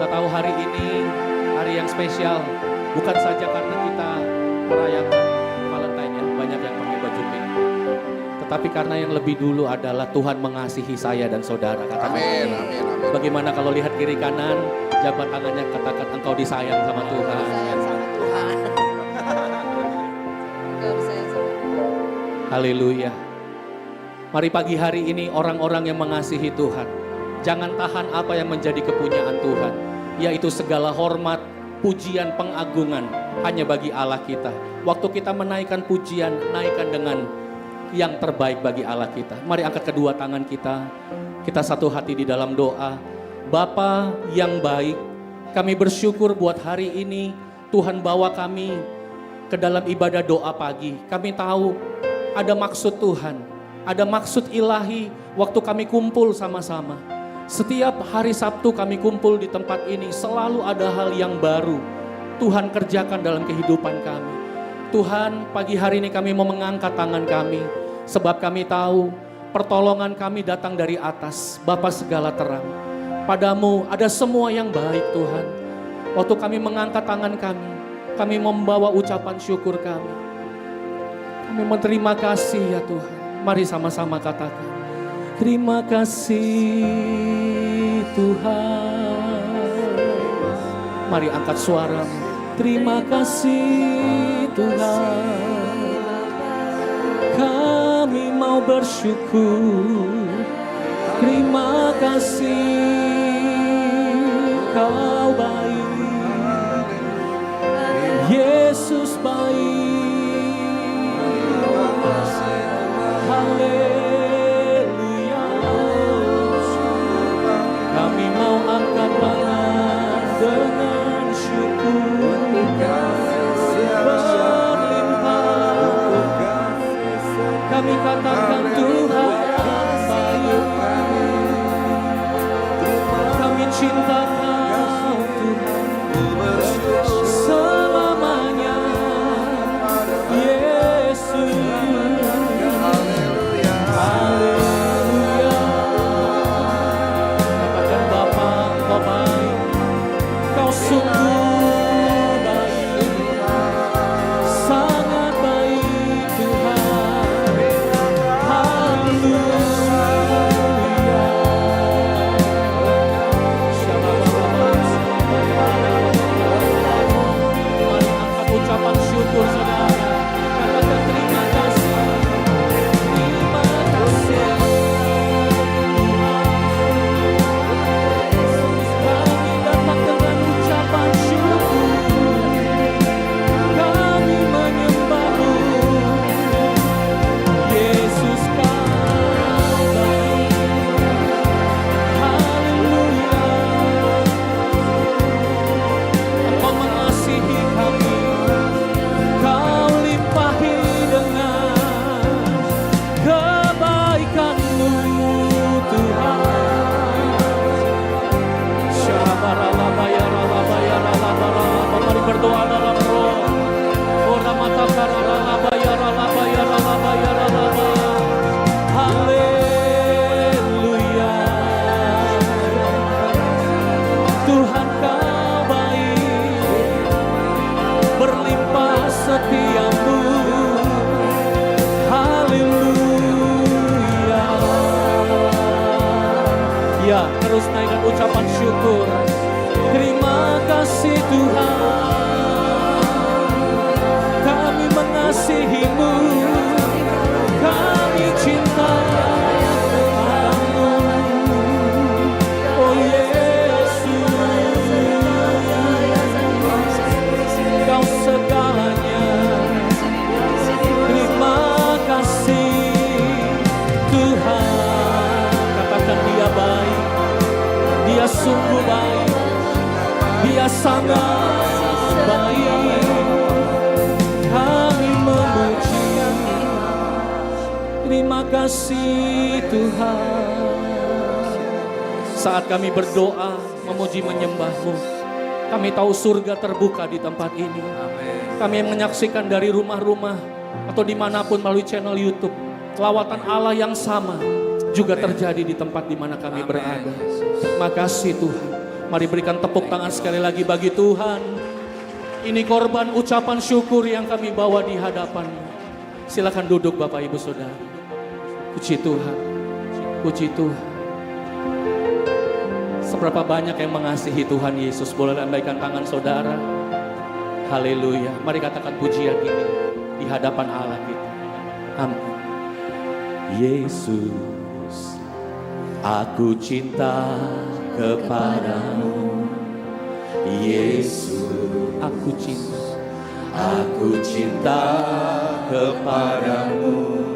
Kita tahu hari ini hari yang spesial, bukan saja karena kita merayakan Valentine ya, banyak yang pakai baju pink. Tetapi karena yang lebih dulu adalah Tuhan mengasihi saya dan saudara. Katakan Amin, amin, amin. bagaimana kalau lihat kiri kanan, jabat tangannya, katakan engkau disayang sama Tuhan. Sayang sama Tuhan. Engkau disayang sama Tuhan. Haleluya. Mari pagi hari ini orang-orang yang mengasihi Tuhan, jangan tahan apa yang menjadi kepunyaan Tuhan, yaitu segala hormat, pujian, pengagungan hanya bagi Allah kita. Waktu kita menaikkan pujian, naikkan dengan yang terbaik bagi Allah kita. Mari angkat kedua tangan kita satu hati di dalam doa. Bapa yang baik, kami bersyukur buat hari ini Tuhan bawa kami ke dalam ibadah doa pagi. Kami tahu ada maksud Tuhan, ada maksud ilahi waktu kami kumpul sama-sama. Setiap hari Sabtu kami kumpul di tempat ini selalu ada hal yang baru Tuhan kerjakan dalam kehidupan kami. Tuhan, pagi hari ini kami mau mengangkat tangan kami, sebab kami tahu pertolongan kami datang dari atas, Bapa segala terang. Padamu ada semua yang baik Tuhan. Waktu kami mengangkat tangan kami membawa ucapan syukur kami. Kami berterima kasih ya Tuhan. Mari sama-sama katakan, terima kasih Tuhan. Mari angkat suaramu. Terima kasih Tuhan. Kami mau bersyukur. Terima kasih Kau baik. Yesus baik. Haleluya. Kami mau angkat tangan dengan syukur berlimpah. Kami katakan Tuhan baik. Kami cinta Kau Tuhan selamanya. Yesus. Haleluya. Katakan Bapa, Kau baik. Kau sungguh baik. Sangat baik Tuhan. Haleluya. Mari angkat ucapan syukur saudara. Katakan terima kasih. Terima kasih. Kami datang dengan ucapan syukur. Kami menyembah-Mu. Yesus Kau baik. Haleluya. Engkau mengasihi kami. Kau limpahi dengan kebaikan-Mu Tuhan. Syarabaralabayaralabayaralabaralaba. Mari berdoa dalam roh. Oramatakaralabayaralabayaralabayaralaba. Haleluya. Tuhan Kau baik, berlimpah setia-Mu. Haleluya. Ya, terus naikkan ucapan syukur. Terima kasih Tuhan. Kami mengasihi-Mu. Kami cinta padamu. Oh Yesus, Kau segalanya. Terima kasih Tuhan. Katakan Dia baik. Dia sungguh baik. Dia sangat baik. Kami memuji. Terima kasih Tuhan. Saat kami berdoa, memuji menyembah-Mu, kami tahu surga terbuka di tempat ini. Kami yang menyaksikan dari rumah-rumah atau dimanapun melalui channel YouTube, lawatan Allah yang sama juga terjadi di tempat di mana kami berada. Makasih Tuhan. Mari berikan tepuk tangan sekali lagi bagi Tuhan. Ini korban ucapan syukur yang kami bawa di hadapan-Mu. Silakan duduk Bapak Ibu Saudara. Puji Tuhan. Puji Tuhan. Seberapa banyak yang mengasihi Tuhan Yesus. Boleh lambaikan tangan saudara. Haleluya. Mari katakan pujian ini di hadapan Allah kita. Amin. Yesus, aku cinta kepadamu. Yesus, aku cinta kepadamu.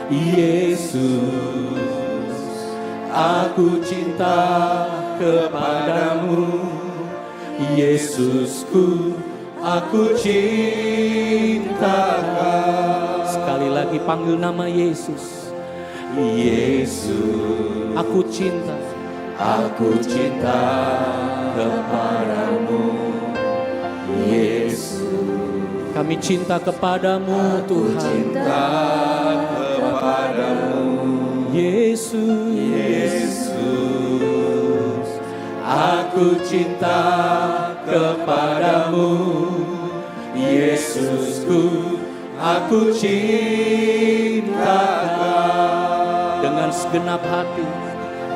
Yesus, aku cinta kepadamu. Yesusku, aku cinta. Sekali lagi panggil nama Yesus. Yesus, aku cinta kepadamu. Yesus, kami cinta kepadamu Tuhan. Cinta kepadamu. Yesus, aku cinta kepadamu. Yesusku, aku cinta. Dengan segenap hati,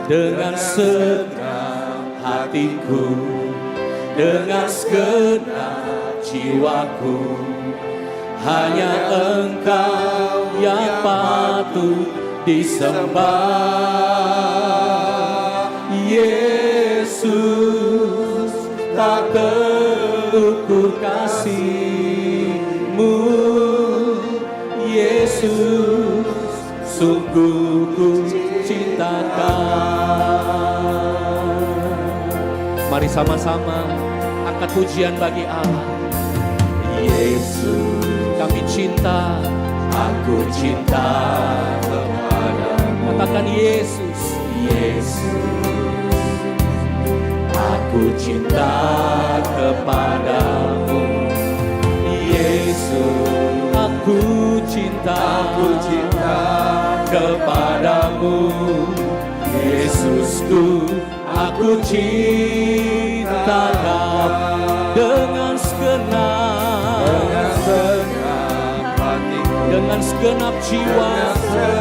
dengan segenap hatiku, dengan segenap jiwaku, hanya Engkau yang patut disembah. Yesus, tak terukur kasih-Mu. Yesus, sungguh ku cintakan. Mari sama-sama angkat pujian bagi Allah. Yesus, kami cinta, aku cinta kepadamu. Katakan Yesus. Yesus, aku cinta kepadamu. Yesus, aku cinta kepadamu. Yesusku, aku cinta dengan segenap hatiku, dengan segenap jiwaku,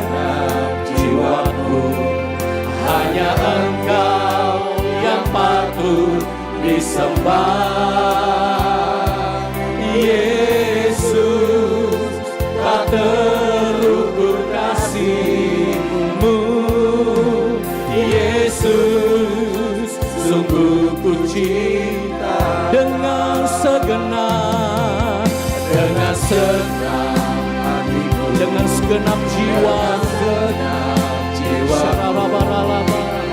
hanya Engkau yang patut disembah. Yesus, tak terukur kasih-Mu. Yesus, sungguh ku cinta dengan segenap hatiku, dengan segenap jiwaku,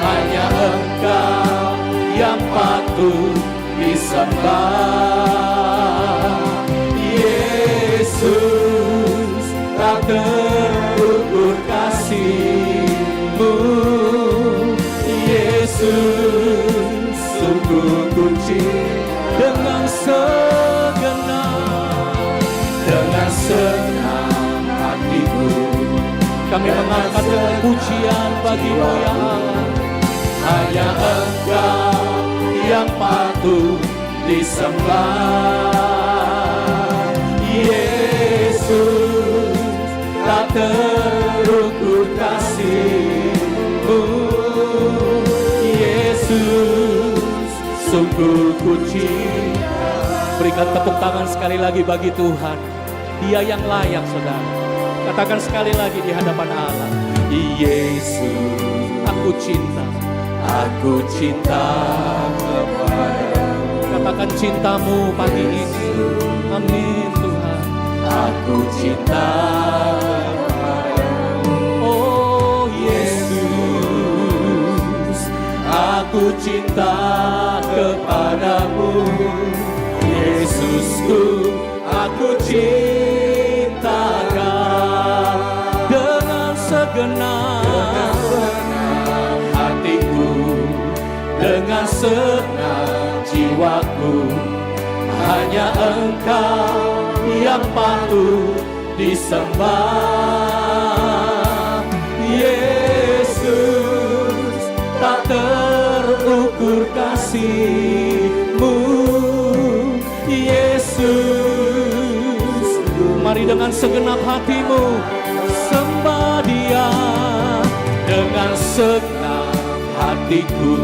hanya Engkau yang patut disembah. Yesus, tak terukur kasih-Mu. Yesus, sungguh ku cinta dengan segenap hatiku. Kami mengangkat dengan pujian bagi-Mu ya Allah. Hanya Engkau yang patut disembah. Yesus, tak terukur kasih-Mu. Yesus, sungguh ku cinta. Berikan tepuk tangan sekali lagi bagi Tuhan. Dia yang layak, saudara. Katakan sekali lagi di hadapan Allah. Yesus, aku cinta kepadamu. Katakan cintamu pagi ini. Amin Tuhan. Aku cinta kepadamu. Oh Yesus, aku cinta kepadamu. Yesusku, aku cintakan dengan segenap hatiku, dengan segenap jiwaku, hanya Engkau yang patut disembah. Yesus, tak terukur terukur kasih-Mu, Yesus. Mari dengan segenap hatimu sembah Dia. Dengan segenap hatiku,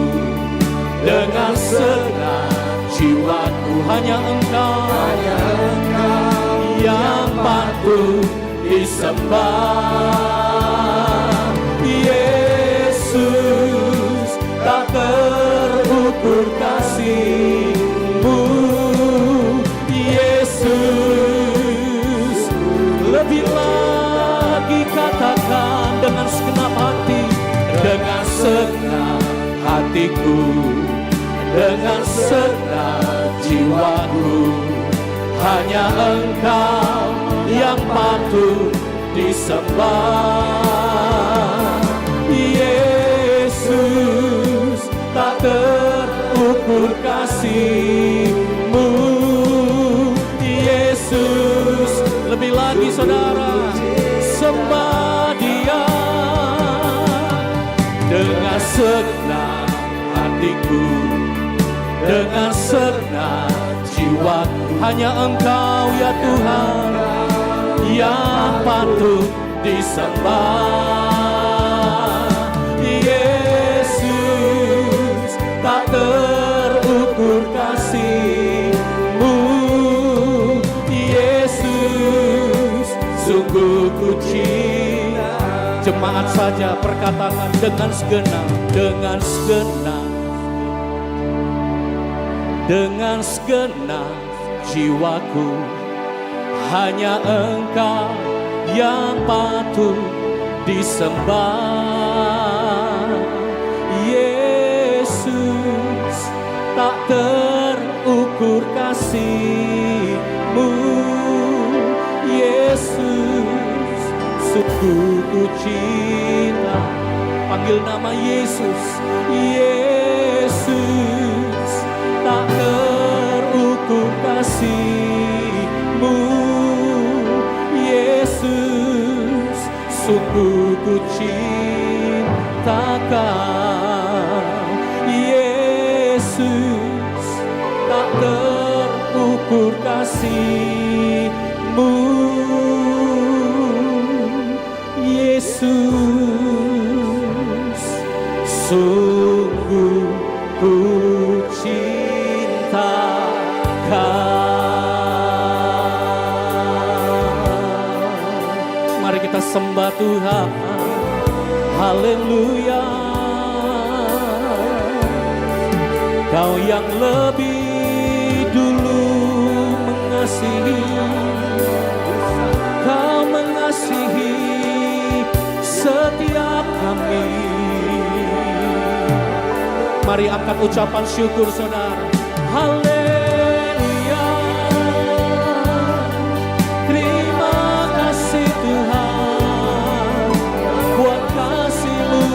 dengan segenap jiwaku, hanya Engkau yang patut disembah. Yesus, tak terukur kasih-Mu, Yesus. Lebih lagi katakan dengan segenap hati, dengan segenap hatiku, dengan segenap jiwaku, hanya Engkau yang patut disembah. Yesus, tak terukur kasih-Mu, Yesus. Lebih lagi saudara, sembah Dia. Dengan segenap hatiku, dengan segenap jiwa, hanya Engkau ya Tuhan yang patut disembah. Yesus, tak terukur kasih-Mu, Yesus. Sungguh ku cinta. Jemaat saja perkatakan dengan segenap, dengan segenap, dengan segenap jiwaku, hanya Engkau yang patut disembah. Yesus, tak terukur kasih-Mu, Yesus. Sungguh ku cinta. Panggil nama Yesus, Yesus. Tak terukur kasih-Mu, Yesus. Sungguh ku cinta Kau, Yesus. Tak terukur kasih-Mu, Yesus. Sungguh ku cinta Kau. Mari kita sembah Tuhan. Haleluya. Kau yang lebih dulu mengasihi, Kau mengasihi setiap kami. Mari angkat ucapan syukur saudara. Haleluya. Terima kasih Tuhan buat kasih-Mu,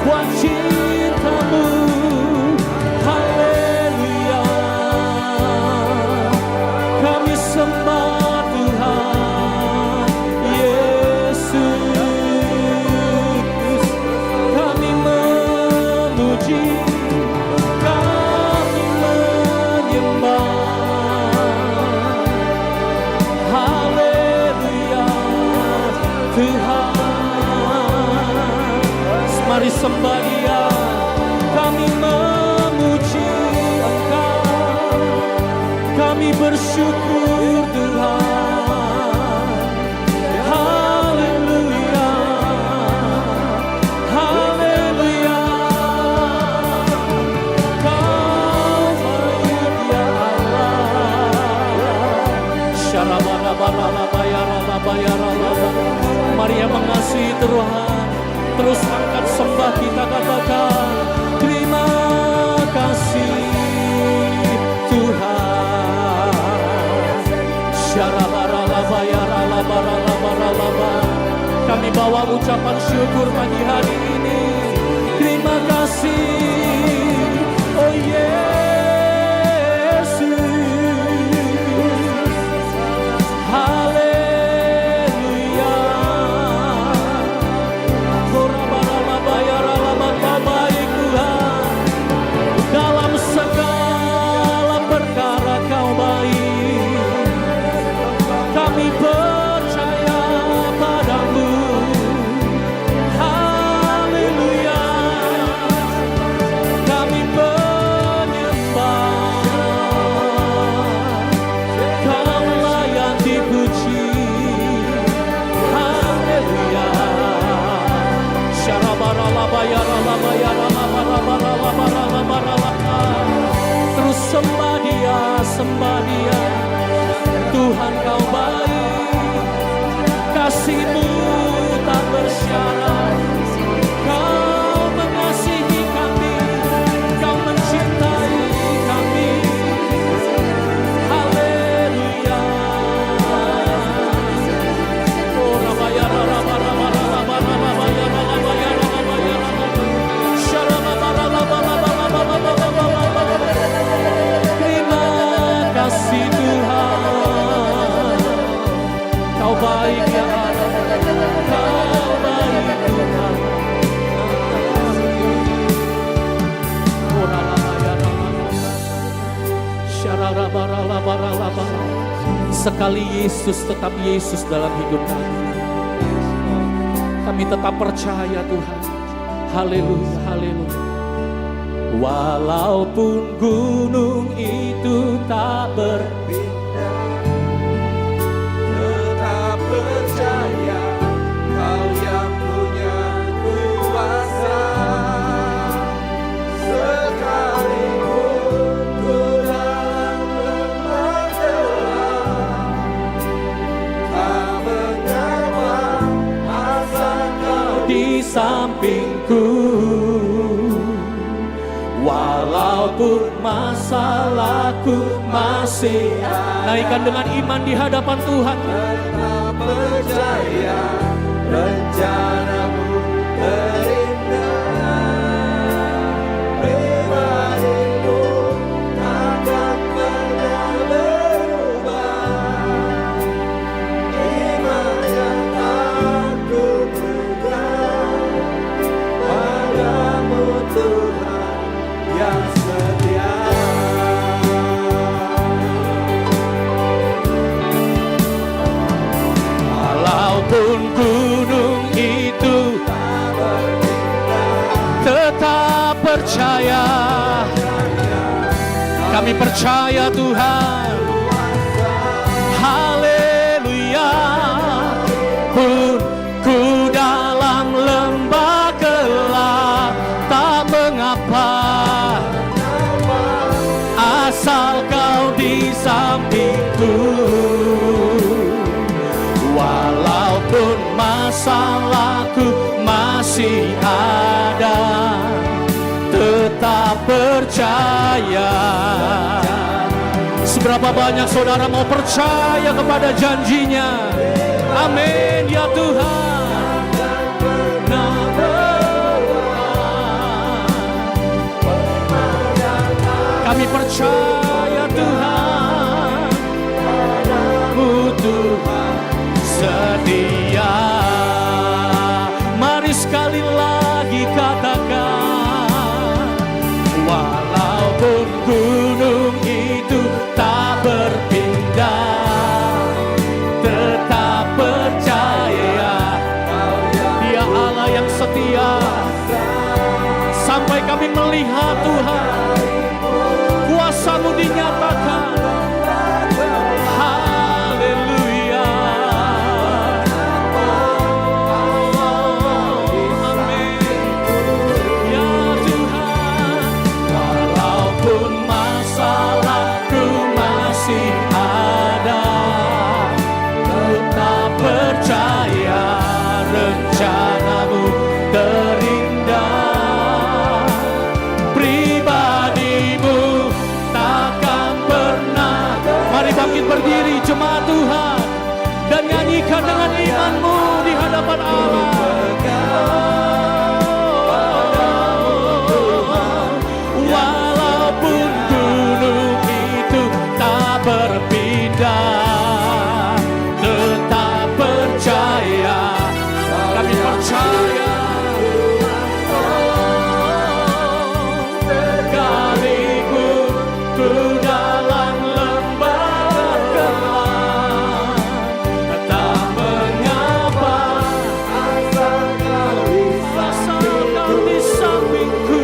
buat cinta-Mu. Haleluya. Kami sembah Tuhan Yesus. Kami memuji, kami menyembah. Haleluya Tuhan. Mari sembah Dia. Kami memuji Engkau, kami bersyukur Tuhan. Haleluya, haleluya. Kau baik ya Allah. Syarabarabaralabayaralabayaralaba. Mari yang mengasihi Tuhan, terus angkat sembah kita, katakan terima kasih Tuhan. Syarabaralabayaralabaralabaralaba. Kami bawa ucapan syukur pagi hari ini. Terima kasih, oh Yesus. Haleluya. Kau Sekali Yesus tetap Yesus dalam hidup kami. Kami tetap percaya Tuhan. Haleluya, haleluya. Walaupun gunung itu tak berpindah, tetap percaya Kau yang punya kuasa. Sekalipun ku dalam lembah gelap, tak mengapa asal Kau di sampingku. Walaupun masalahku masih ada, naikkan dengan iman di hadapan Tuhan. tetap percaya rencanamu terindah. Pribadimu takkan pernah berubah. Iman yang aku pegang padamu Tuhan yang setia. Walaupun gunung itu tetap percaya. Kami percaya Tuhan. Haleluya. Pun ku dalam lembah gelap, tak mengapa, asal Kau di sampingku. Walaupun masalahku masih ada, tetap percaya. Seberapa banyak saudara mau percaya kepada janjinya? Amin ya Tuhan. Nah, kami percaya Tuhan, Tuhan setia. Mari sekali lagi katakan, walaupun gunung itu tak berpindah, tetap percaya Dia Allah yang setia. Sampai kami melihat Tuhan, kuasa-Mu dinyatakan. Haleluya. Amin. Ya Tuhan, walaupun masalahku masih ada, tetap percaya rencana-Mu terindah. Pribadimu takkan pernah. Mari bangkit berdiri jemaat Tuhan dan nyanyikan dengan imanmu di hadapan Allah. Walaupun gunung itu tak berpindah, tetap percaya. Kami percaya. Sekalipun ku dalam lembah gelap, tak mengapa, asal Kau di sampingku.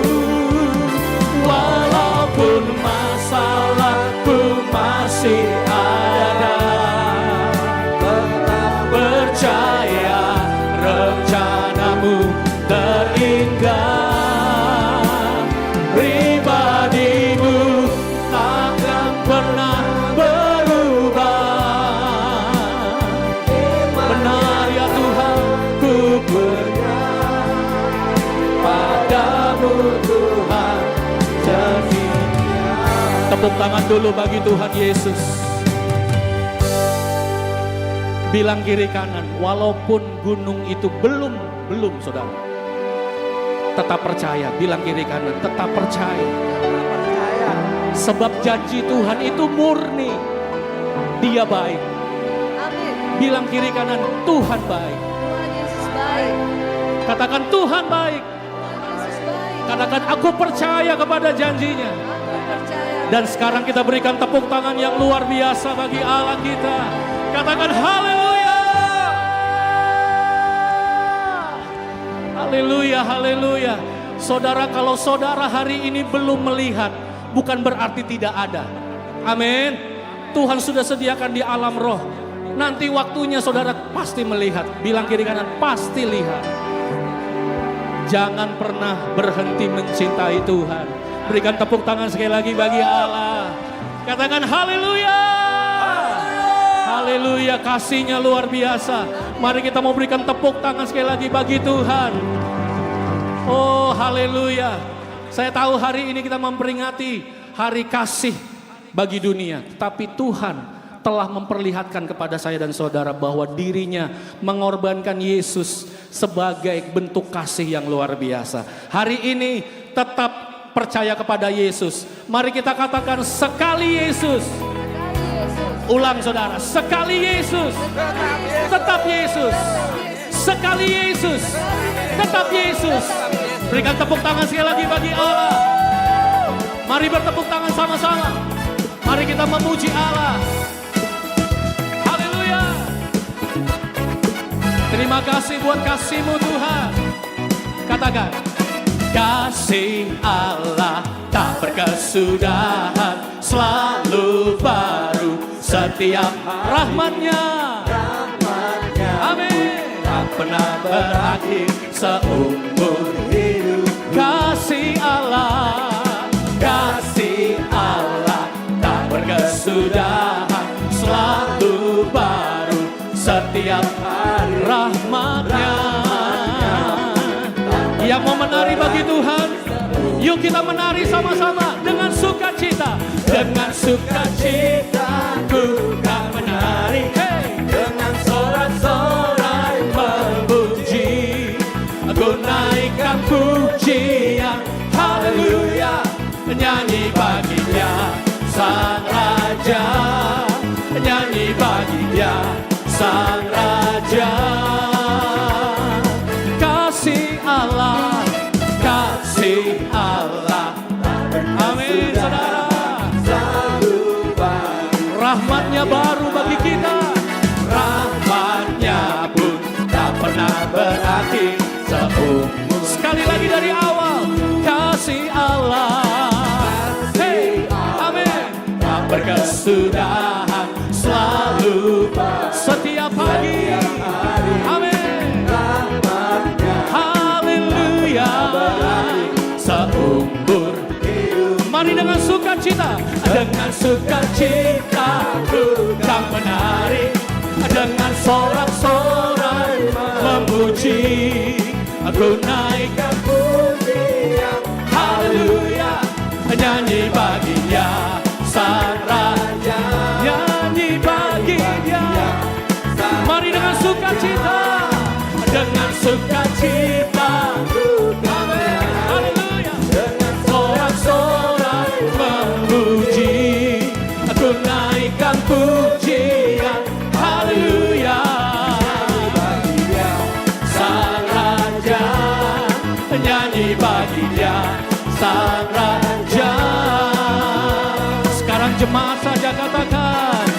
Walaupun masalahku masih ada, tetap percaya rencana-Mu terindah. Pribadimu takkan pernah berubah. Benar ya Tuhan, ku percaya padamu Tuhan setia. Tepuk tangan dulu bagi Tuhan Yesus. Bilang kiri kanan, walaupun gunung itu belum saudara, tetap percaya. Bilang kiri kanan, tetap percaya. Sebab janji Tuhan itu murni. Dia baik. Amin. Bilang kiri kanan, Tuhan baik. Tuhan Yesus baik. Katakan Tuhan baik. Tuhan Yesus baik. Katakan aku percaya kepada janjinya. Aku percaya. Dan sekarang kita berikan tepuk tangan yang luar biasa bagi Allah kita. Katakan haleluya. Haleluya, haleluya. Saudara, kalau saudara hari ini belum melihat, bukan berarti tidak ada. Amin. Tuhan sudah sediakan di alam roh. Nanti waktunya saudara pasti melihat. Bilang kiri kanan, pasti lihat. Jangan pernah berhenti mencintai Tuhan. Berikan tepuk tangan sekali lagi bagi Allah. Katakan haleluya. Haleluya, kasihnya luar biasa. Mari kita mau berikan tepuk tangan sekali lagi bagi Tuhan. Oh haleluya. Saya tahu hari ini kita memperingati hari kasih bagi dunia. Tapi Tuhan telah memperlihatkan kepada saya dan saudara bahwa dirinya mengorbankan Yesus sebagai bentuk kasih yang luar biasa. Hari ini tetap percaya kepada Yesus. Mari kita katakan sekali Yesus. Ulang saudara, sekali Yesus. Tetap Yesus. Sekali Yesus. Tetap Yesus. Berikan tepuk tangan sekali lagi bagi Allah. Mari bertepuk tangan sama-sama. Mari kita memuji Allah. Haleluya. Terima kasih buat kasih-Mu Tuhan. Katakan, kasih Allah tak berkesudahan, selalu baru setiap rahmat-Nya. Amin. Tak pernah berakhir seumur hidup. Kasih Allah tak berkesudahan, selalu baru setiap hari rahmat-Nya. Yang mau menari bagi Tuhan, yuk kita menari sama-sama dengan sukacita. Dengan sukacita ku kan menari, hey. Dengan sorak-sorai memuji, aku naikkan pujian, haleluya. Nyanyi bagi Dia Sang Raja, nyanyi bagi Dia Sang Raja. Kasih Allah, kasih Allah. Amin saudara. Rahmat-Nya baru bagi kita. Rahmat-Nya pun tak pernah berakhir seumur. Sekali lagi dari awal. Kasih Allah, hey, amin. Tak berkesudahan, selalu setiap pagi. Amin. Haleluya. Seumur hidup. Mari dengan sukacita. Dengan sukacita ku kan menari. Dengan sorak-sorai memuji, aku naikkan pujian, haleluya. Nyanyi bagi Dia Sang Raja, nyanyi bagi Dia. Mari dengan sukacita. Dengan sukacita, amin, haleluya. Dengan sorak-sorai memuji, aku naikkan pujian, haleluya. Bagi Dia Sang Raja, nyanyi bagi Dia Sang Raja. Sekarang jemaat saja katakan,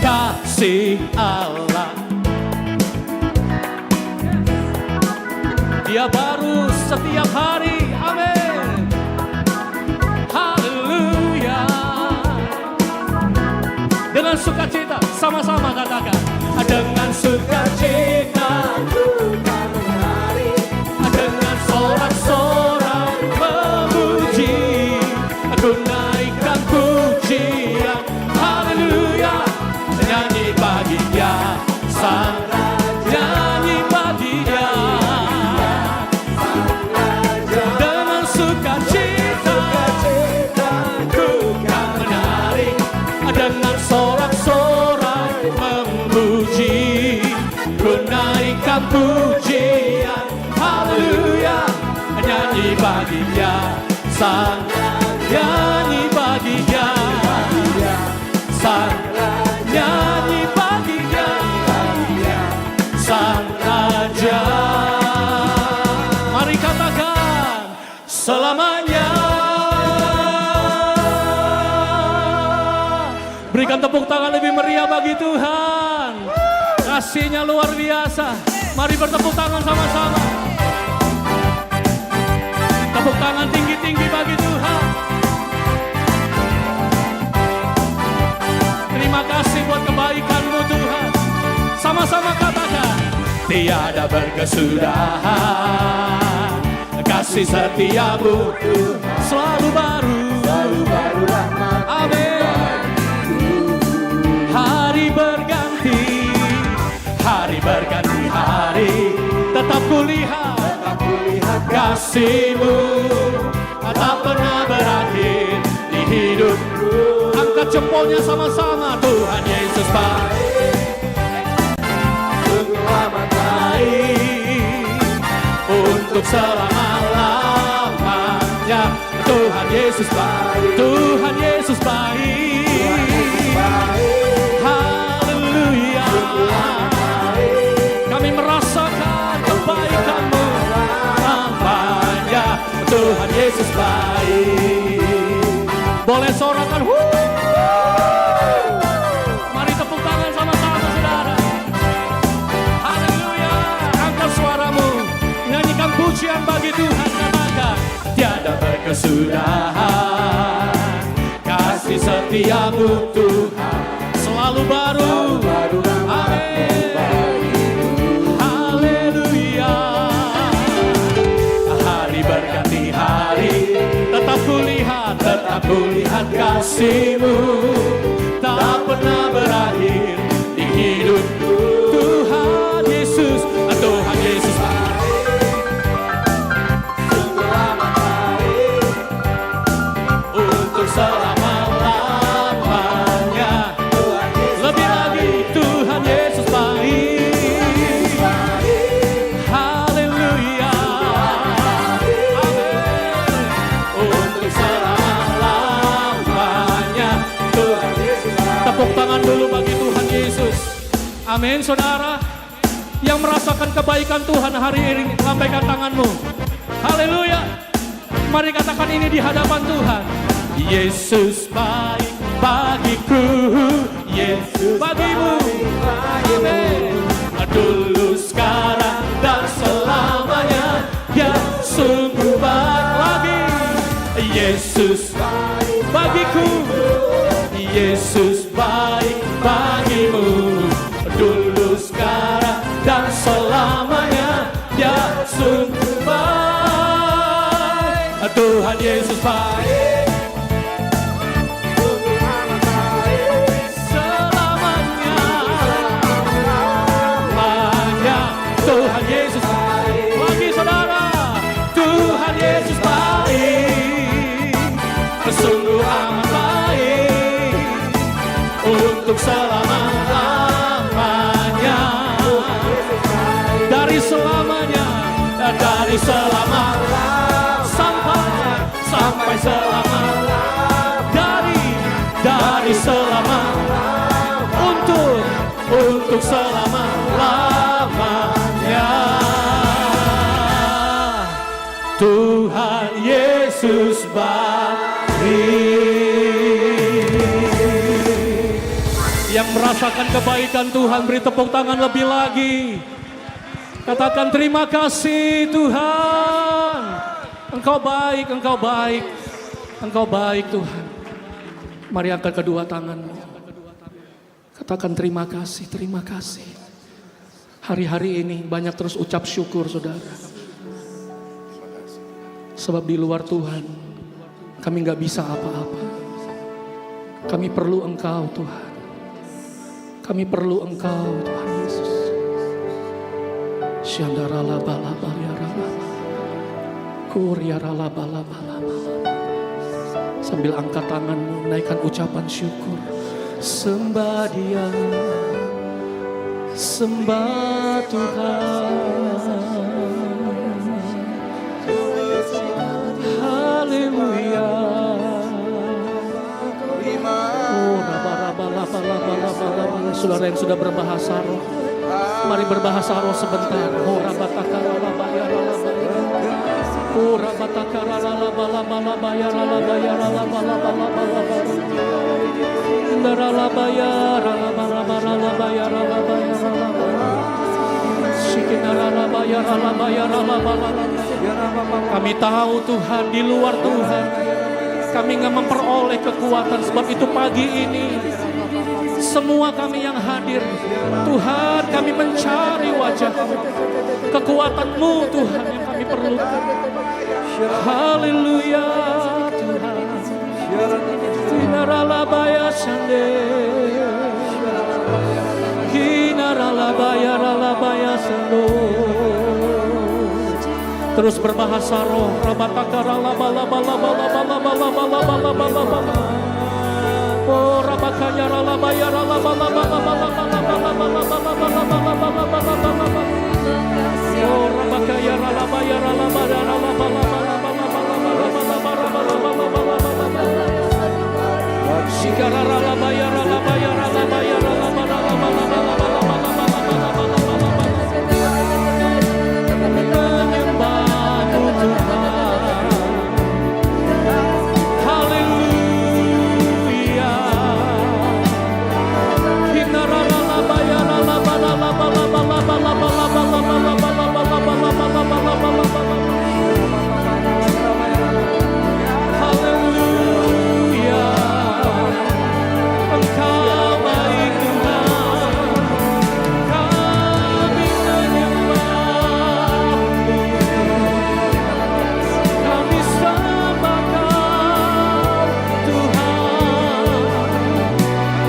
kasih Allah. Dia baru setiap hari, amin. Haleluya. Dengan sukacita, sama-sama katakan. Dengan sukacita ku kan menari. Dengan sorak-sorai memuji, aku naikkan pujian, haleluya. Nyanyi bagi Dia Sang Raja, nyanyi bagi Dia. Dengan sukacita ku kan menari. Dengan sorak-sorai memuji, ku naikkan pujian, haleluya. Nyanyi bagi Dia Sang Raja, nyanyi bagi Dia Sang Raja, nyanyi bagi Dia Sang Raja. Mari katakan selamanya. tepuk tangan lebih meriah bagi Tuhan. Kasih-Nya luar biasa. Mari bertepuk tangan sama-sama. Tepuk tangan tinggi-tinggi bagi Tuhan. Terima kasih buat kebaikan-Mu Tuhan. Sama-sama katakan. Tiada berkesudahan, kasih setia-Mu selalu baru. rahmat. Amin. Hari berganti hari, tetap kulihat kasih-Mu tak pernah berakhir di hidupku. Angkat jempolnya sama-sama. Tuhan Yesus baik, sungguh amat baik, untuk selama-lamanya. Tuhan Yesus baik, Tuhan Yesus baik. Haleluya. Kami merasakan kebaikan-Mu lamanya. Tuhan Yesus baik. Boleh sorakan. Mari tepuk tangan sama-sama saudara. Haleluya. Angkat suaramu, nyanyikan pujian bagi Tuhan. Katakan, tiada berkesudahan, kasih setia-Mu Tuhan selalu baru. Amin. Haleluya. Hari berganti hari, tetap kulihat kasih-Mu tak pernah berakhir di hidupku. Tuhan Yesus, Tuhan Yesus baik, sungguh amat baik, untuk selama-lamanya. Lebih lagi Tuhan Yesus baik. Haleluya. Amin. Untuk selama-lamanya. Tuhan Yesus baik. Tepuk tangan dulu bagi Tuhan Yesus. Amin. Saudara yang merasakan kebaikan Tuhan hari ini, lambaikan tanganmu. Haleluya. Mari katakan ini di hadapan Tuhan. Yesus baik bagiku, Yesus bagimu. Amin. Dulu, sekarang, dan selamanya. Ya sungguh baik lagi. Yesus baik bagiku, Yesus baik bagimu. Dulu, sekarang, dan selamanya. Ya sungguh baik. Tuhan Yesus baik, sungguh amat baik, selamanya. Tuhan Yesus baik. Lagi saudara, Tuhan Yesus baik, sungguh amat baik, untuk selama-lamanya. Dari selamanya, dari selama-lamanya, sampai selama-lamanya. Dari selama-lamanya, untuk selama-lamanya. Tuhan Yesus baik. Yang merasakan kebaikan Tuhan, beri tepuk tangan lebih lagi. Katakan terima kasih Tuhan. Engkau baik, Engkau baik, Engkau baik Tuhan. Mari angkat kedua tanganmu. Katakan terima kasih, terima kasih. Hari-hari ini banyak terus ucap syukur saudara. Sebab di luar Tuhan kami gak bisa apa-apa. Kami perlu Engkau Tuhan. Kami perlu Engkau Tuhan Yesus. Syandarala balaba yarala, kuryarala balaba laba. Sambil angkat tanganmu, naikkan ucapan syukur. Sembah Dia, sembah Tuhan. Haleluya. Oh, raba-raba-laba-laba-laba-laba. Saudara yang sudah berbahasa roh, mari berbahasa roh sebentar. Oh, rabataka-raba-ya-raba-ya. Ora batakara la la bala bala bayara la bayara la bala bala bala bala. Indara la bayara la bala bala la bayara la bayara la bala. Sikinara la bayara la bayara la bala la. Kami tahu Tuhan, di luar Tuhan kami nggak memperoleh kekuatan. Sebab itu pagi ini semua kami yang hadir, Tuhan, kami mencari wajah-Mu, kekuatan-Mu Tuhan yang kami perlukan. Haleluya Tuhan. Hinaralabaya sande, hinaralabaya ralabaya sando. Terus berbahasa roh, rabatakara labalabalabalabalabalabalabalabalabalabala. Oh rabakanya ralabaya ralabalabalabalabalabalabalabalabalabalabala. Oh rabakaya ralabaya ralabaya ralabalabalabalabalabalabalabalabala. Shikara ralabaya ralabaya ralabaya ralabalabalabalabalabalabalabalabala. Menyembahmu Tuhan. Haleluya. Hinaralabaya ralabalabalabalabalabalabalabalabalabalabalabalabalabalabala. Haleluya. Engkau baik Tuhan. Kami menyembah-Mu. Kami sembahkan Tuhan,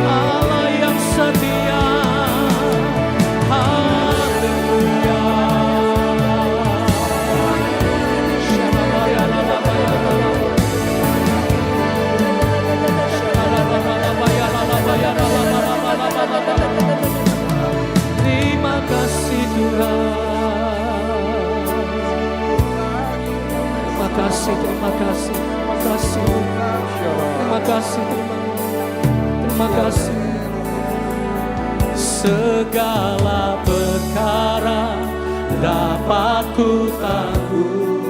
Allah yang setia. Haleluya. Terima kasih Tuhan. Terima kasih, terima kasih, terima kasih. Terima kasih Tuhan. Terima kasih. Segala perkara dapat ku tangguh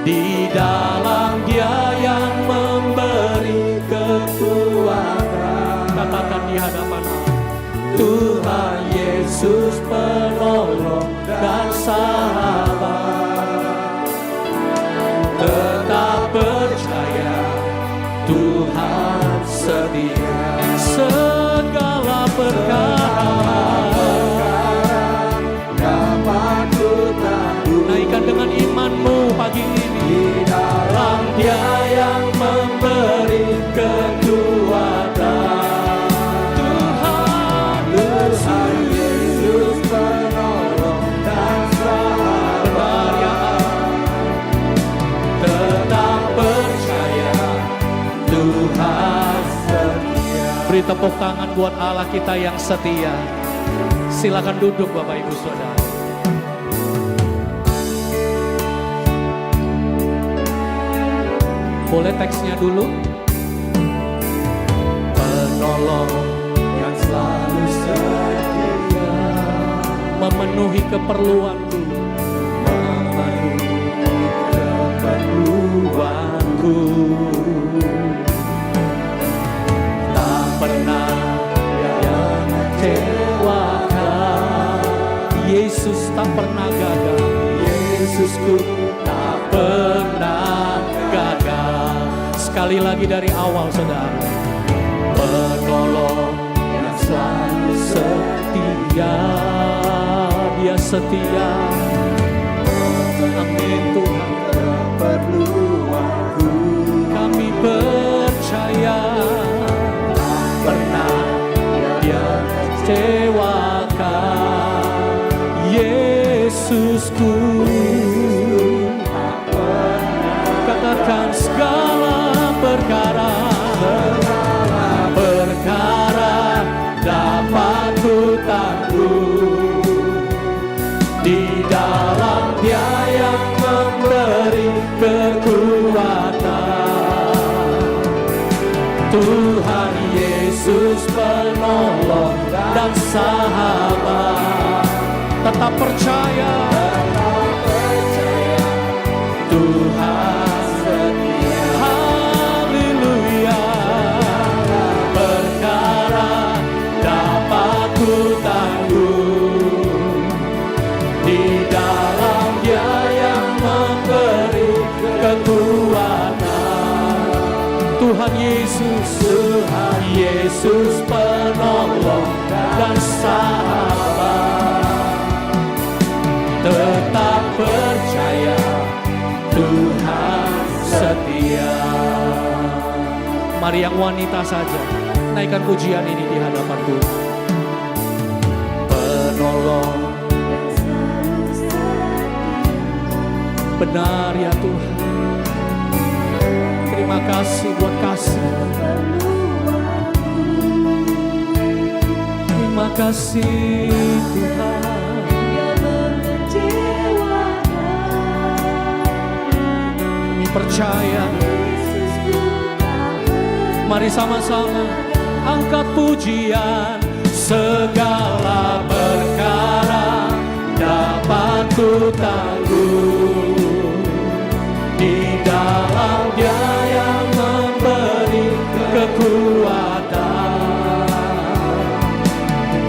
di dalam Dia yang memberi kekuatan. Katakan di hadapan Allah. Tuhan Yesus penolong dan sahabat. Tetap percaya Tuhan setia. Segala perkara dapat ku tangguh. Naikkan dengan imanmu pagi ini. Dalam Dia yang memberi kekuatan. Tuhan Yesus penolong dan sahabat. Tetap percaya Tuhan setia. Beri tepuk tangan buat Allah kita yang setia. Silakan duduk Bapak Ibu Saudara. Boleh teksnya dulu? Penolong yang selalu setia, memenuhi keperluanku, memenuhi keperluanku. Tak pernah yang mengecewakan. Yesus tak pernah gagal. Yesusku tak pernah gagal. Sekali lagi dari awal saudara. Penolong yang selalu setia, Dia setia. Amin Tuhan. Keperluanku kami percaya. Tak pernah Dia kecewakan. Yesusku tak pernah. Katakan segala perkara dapat ku tangguh di dalam Dia yang memberi kekuatan. Tuhan Yesus penolong dan sahabat. Tetap percaya Tuhan Yesus, Tuhan Yesus penolong dan sahabat. Tetap percaya Tuhan setia. Mari yang wanita saja naikkan pujian ini di hadapan Tuhan. Penolong, benar ya Tuhan. Terima kasih buat kasih. Terima kasih Tuhan. Kami percaya. Mari sama-sama angkat pujian. Segala perkara dapat ku tangguh di dalam Dia yang memberi kekuatan.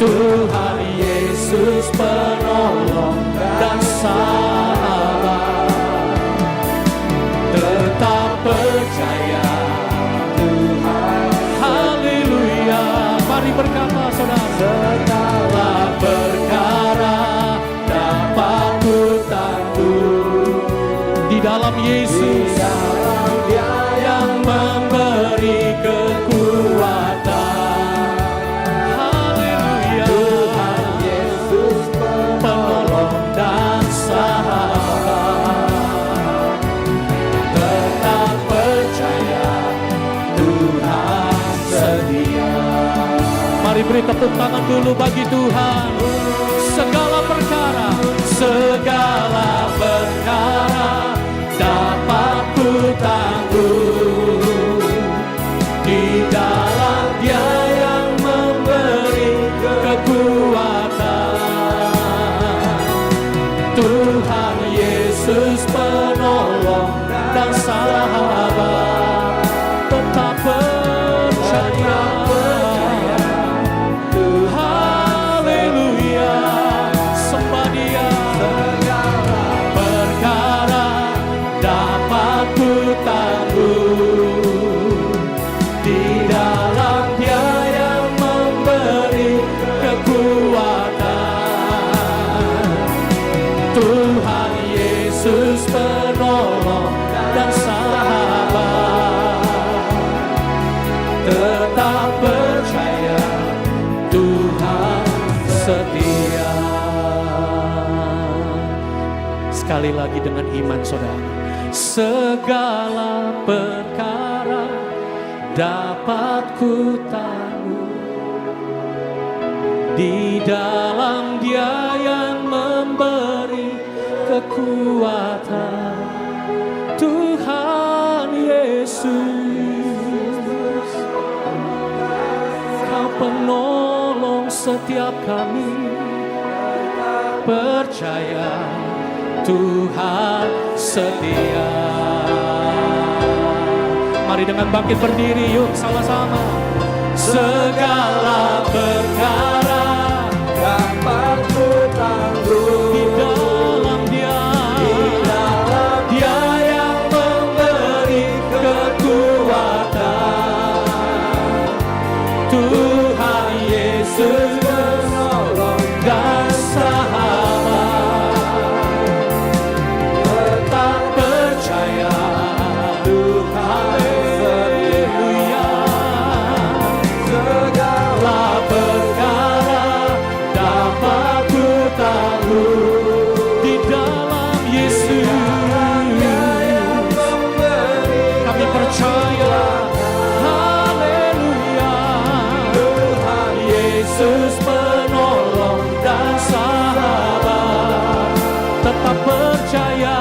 Tuhan Yesus penolong dan sahabat. Tetap percaya Tuhan. Haleluya. Mari berkata saudara. Segala perkara dapat ku tangguh di dalam Yesus, Dia yang memberi kekuatan. Haleluya. Tuhan Yesus penolong dan sahabat. Tetap percaya Tuhan setia. Mari beri tepuk tangan dulu bagi Tuhan. Segala perkara, segala perkara dapat ku tangguh di dalam Dia yang memberi kekuatan. Tuhan Yesus penolong dan sahabat. Tetap percaya. Haleluya. Sembah Dia. Perkara dapat ku tangguh di dalam Dia yang memberi kekuatan. Tuhan Yesus penolong dan sahabat. Tetap percaya Tuhan setia. Sekali lagi dengan iman saudara. Segala perkara dapat ku tangguh di dalam Dia yang memberi kekuatan. Tuhan Yesus, Kau penolong setiap kami. Percaya Tuhan setia. Mari dengan bangkit berdiri yuk sama-sama. Segala perkara dapat ku tangguh di dalam Dia, Dia yang memberi kekuatan. Tuhan Yesus penolong dan sahabat. Tetap percaya Tuhan. Haleluya. Segala perkara dapat ku tangguh di dalam Yesus. Kami percaya. Haleluya. Tuhan Yesus penolong dan sahabat. Tetap percaya.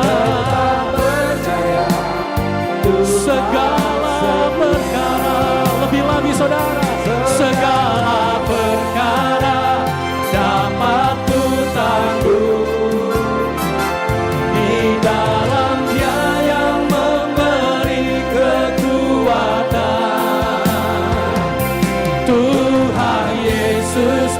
Segala perkara, lebih lagi saudara. Segala perkara dapat ku tangguh di dalam Dia yang memberi kekuatan. Tuhan Yesus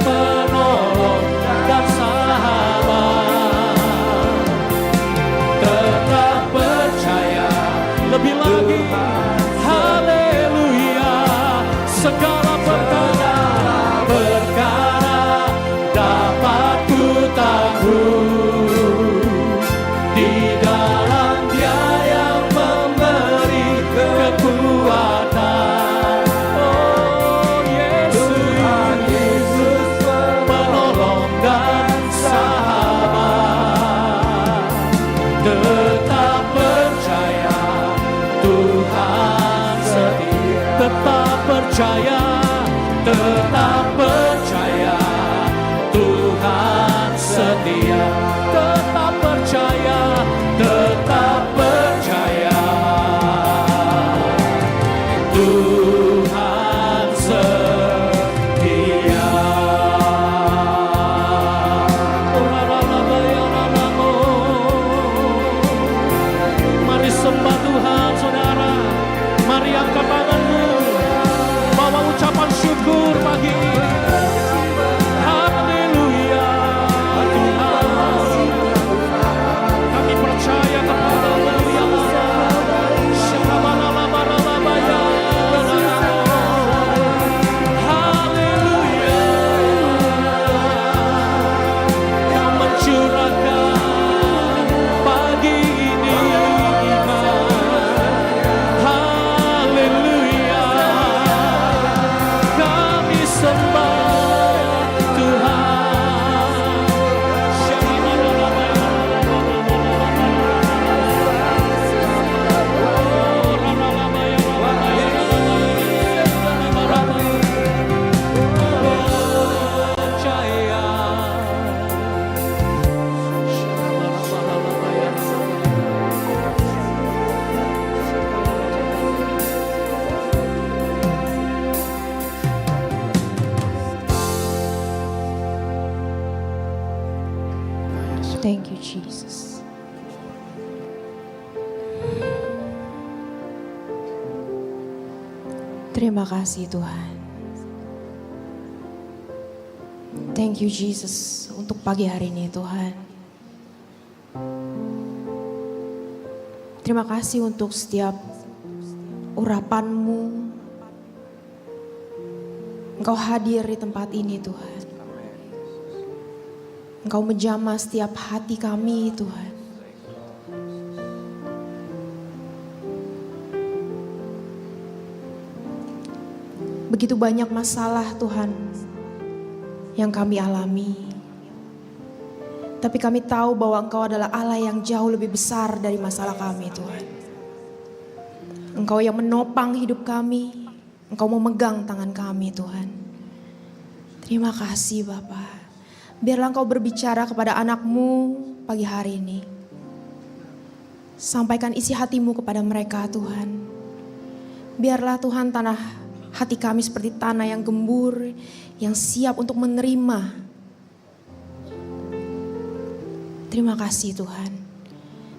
percaya, tetap percaya, Tuhan setia. Tetap percaya, tetap percaya, Tuhan setia. Mari sembah Tuhan saudara. Mari angkat tanganmu, bawa ucapan syukur pagi ini. Haleluya Tuhan, kami percaya kepada-Mu ya Allah. Syakabalalabalabaya. Haleluya, Kau mencurahkan pagi ini iman. Haleluya, kami sembah Tuhan. Thank you, Jesus. Terima kasih Tuhan. Thank you Jesus untuk pagi hari ini Tuhan. Terima kasih untuk setiap urapan-Mu. Engkau hadir di tempat ini Tuhan. Engkau menjamah setiap hati kami Tuhan. Begitu banyak masalah Tuhan yang kami alami. Tapi kami tahu bahwa Engkau adalah Allah yang jauh lebih besar dari masalah kami Tuhan. Engkau yang menopang hidup kami. Engkau memegang tangan kami Tuhan. Terima kasih Bapa. Biarlah Engkau berbicara kepada anak-Mu pagi hari ini. Sampaikan isi hati-Mu kepada mereka Tuhan. Biarlah Tuhan tanah hati kami seperti tanah yang gembur, yang siap untuk menerima. Terima kasih Tuhan.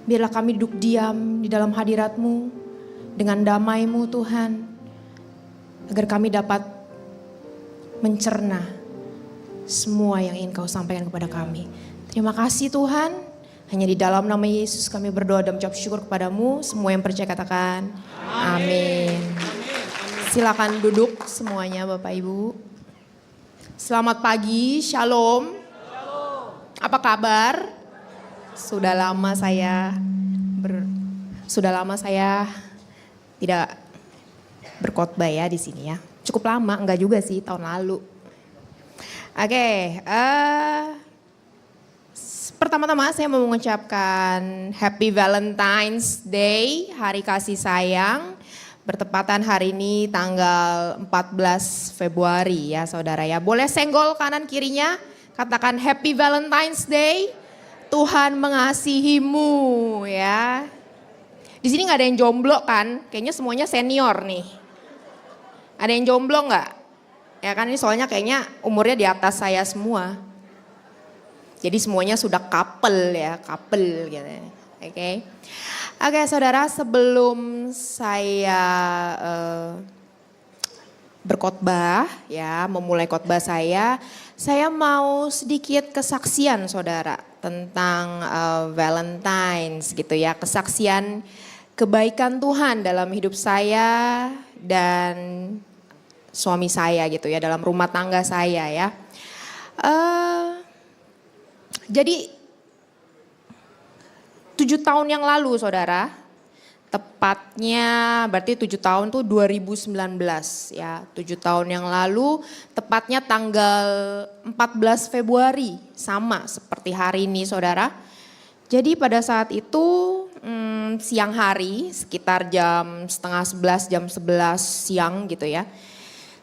Biarlah kami duduk diam di dalam hadirat-Mu dengan damai-Mu Tuhan. Agar kami dapat mencerna semua yang ingin Kau sampaikan kepada kami. Terima kasih Tuhan. Hanya di dalam nama Yesus kami berdoa dan mengucap syukur kepada-Mu. Semua yang percaya katakan amin. Silakan duduk semuanya Bapak Ibu. Selamat pagi, shalom. Apa kabar? Sudah lama saya tidak berkhotbah ya di sini ya. Cukup lama, enggak juga sih, tahun lalu. Oke, pertama-tama saya mau mengucapkan Happy Valentine's Day, Hari Kasih Sayang. Bertepatan hari ini tanggal 14 Februari ya saudara ya. Boleh senggol kanan kirinya, katakan Happy Valentine's Day. Tuhan mengasihimu ya. Di sini nggak ada yang jomblo kan? Kayaknya semuanya senior nih. Ada yang jomblo nggak? Ya kan ini soalnya kayaknya umurnya di atas saya semua. Jadi semuanya sudah couple ya, couple gitu. Oke. Oke saudara, sebelum saya berkhotbah ya, memulai khotbah saya mau sedikit kesaksian saudara tentang Valentine's gitu ya. Kesaksian kebaikan Tuhan dalam hidup saya dan suami saya gitu ya, dalam rumah tangga saya ya. Jadi 7 tahun yang lalu saudara, tepatnya berarti 7 tahun tuh 2019 ya. 7 tahun yang lalu tepatnya tanggal 14 Februari, sama seperti hari ini saudara. Jadi pada saat itu siang hari sekitar jam setengah 11, jam 11 siang gitu ya.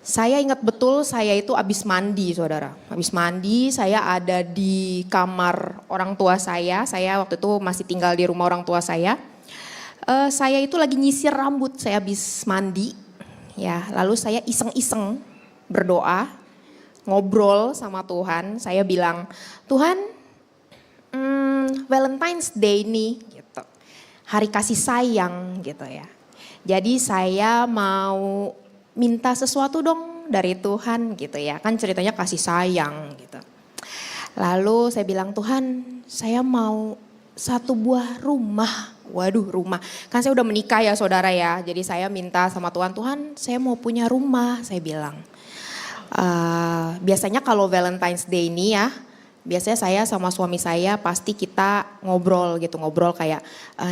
Saya ingat betul saya itu habis mandi saudara. Habis mandi saya ada di kamar orang tua saya. Saya waktu itu masih tinggal di rumah orang tua saya. Saya itu lagi nyisir rambut, saya habis mandi. Ya, lalu saya iseng-iseng berdoa, ngobrol sama Tuhan. Saya bilang, Tuhan Valentine's Day nih gitu. Hari kasih sayang gitu ya. Jadi saya mau minta sesuatu dong dari Tuhan gitu ya. Kan ceritanya kasih sayang gitu. Lalu saya bilang, Tuhan saya mau satu buah rumah. Waduh, rumah. Kan saya udah menikah ya saudara ya. Jadi saya minta sama Tuhan, Tuhan saya mau punya rumah, saya bilang. Biasanya kalau Valentine's Day ini ya, biasanya saya sama suami saya pasti kita ngobrol gitu. Ngobrol kayak,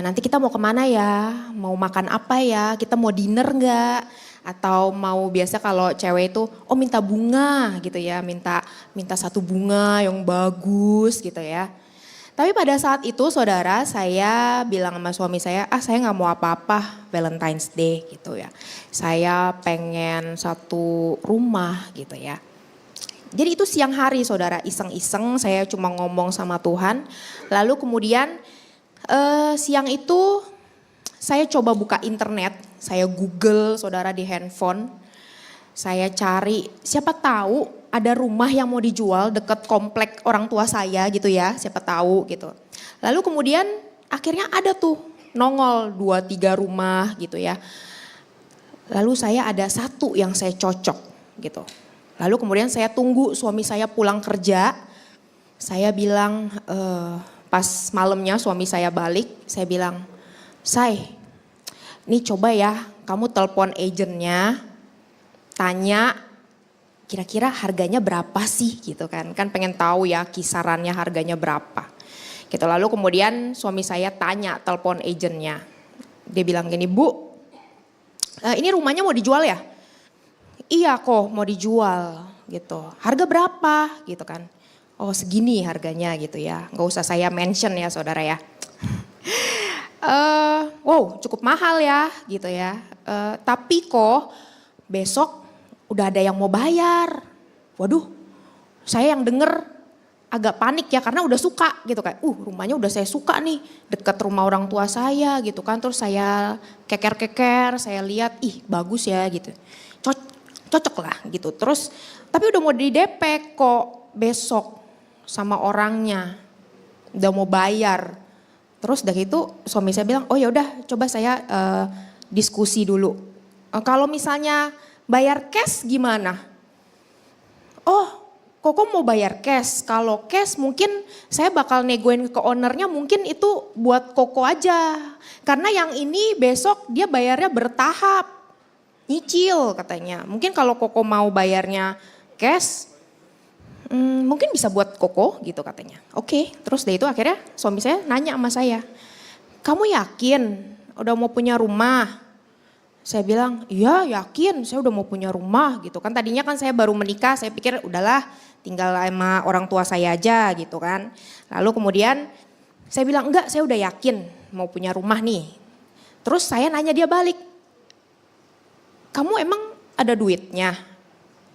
nanti kita mau kemana ya, mau makan apa ya, kita mau dinner nggak? Atau mau biasa kalau cewek itu, minta bunga gitu ya, minta satu bunga yang bagus gitu ya. Tapi pada saat itu saudara saya bilang sama suami saya, saya nggak mau apa-apa Valentine's Day gitu ya. Saya pengen satu rumah gitu ya. Jadi itu siang hari saudara, iseng-iseng saya cuma ngomong sama Tuhan. Lalu kemudian siang itu saya coba buka internet, saya Google saudara di handphone. Saya cari, siapa tahu ada rumah yang mau dijual dekat komplek orang tua saya gitu ya, siapa tahu gitu. Lalu kemudian akhirnya ada tuh nongol 2-3 rumah gitu ya. Lalu saya ada satu yang saya cocok gitu. Lalu kemudian saya tunggu suami saya pulang kerja. Saya bilang pas malamnya suami saya balik, saya bilang, Say, nih coba ya kamu telepon agennya, tanya kira-kira harganya berapa sih gitu kan. Kan pengen tahu ya kisarannya harganya berapa. Gitu. Lalu kemudian suami saya tanya telepon agennya. Dia bilang gini, Bu, ini rumahnya mau dijual ya? Iya kok mau dijual gitu. Harga berapa gitu kan. Oh segini harganya gitu ya. Gak usah saya mention ya saudara ya. Wow cukup mahal ya gitu ya. Tapi kok besok udah ada yang mau bayar. Waduh saya yang denger agak panik ya karena udah suka gitu kan. Rumahnya udah saya suka nih deket rumah orang tua saya gitu kan. Terus saya keker-keker saya lihat bagus ya gitu. Cocok lah gitu. Terus tapi udah mau di DP kok besok sama orangnya. Udah mau bayar. Terus dari itu suami saya bilang, oh ya udah coba saya diskusi dulu. Kalau misalnya bayar cash gimana? Oh Koko mau bayar cash. Kalau cash mungkin saya bakal negoin ke ownernya mungkin itu buat Koko aja. Karena yang ini besok dia bayarnya bertahap. Nyicil katanya. Mungkin kalau Koko mau bayarnya cash, mungkin bisa buat Koko gitu katanya. Oke, terus dari itu akhirnya suami saya nanya sama saya, kamu yakin udah mau punya rumah? Saya bilang, iya yakin saya udah mau punya rumah gitu kan. Tadinya kan saya baru menikah, saya pikir udahlah tinggal sama orang tua saya aja gitu kan. Lalu kemudian saya bilang, enggak saya udah yakin mau punya rumah nih. Terus saya nanya dia balik, kamu emang ada duitnya?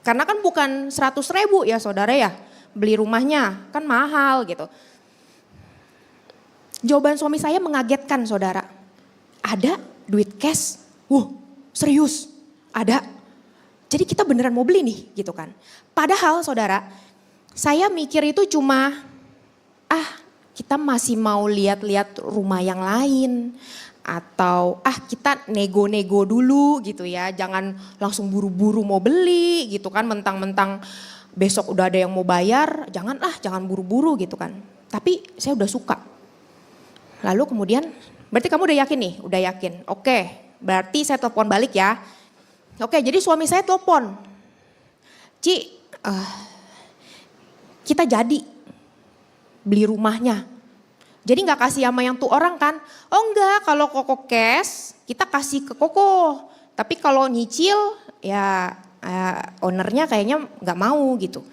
Karena kan bukan 100.000 ya saudara ya, beli rumahnya kan mahal gitu. Jawaban suami saya mengagetkan saudara. Ada duit cash? Serius? Ada? Jadi kita beneran mau beli nih gitu kan. Padahal saudara, saya mikir itu cuma, kita masih mau lihat-lihat rumah yang lain. Atau kita nego-nego dulu gitu ya, jangan langsung buru-buru mau beli gitu kan, mentang-mentang besok udah ada yang mau bayar, jangan buru-buru gitu kan. Tapi saya udah suka. Lalu kemudian, berarti kamu udah yakin nih? Udah yakin, oke berarti saya telepon balik ya. Oke jadi suami saya telepon, Ci kita jadi beli rumahnya. Jadi gak kasih sama yang tuh orang kan. Oh enggak, kalau Koko cash kita kasih ke Koko. Tapi kalau nyicil ya ownernya kayaknya gak mau gitu.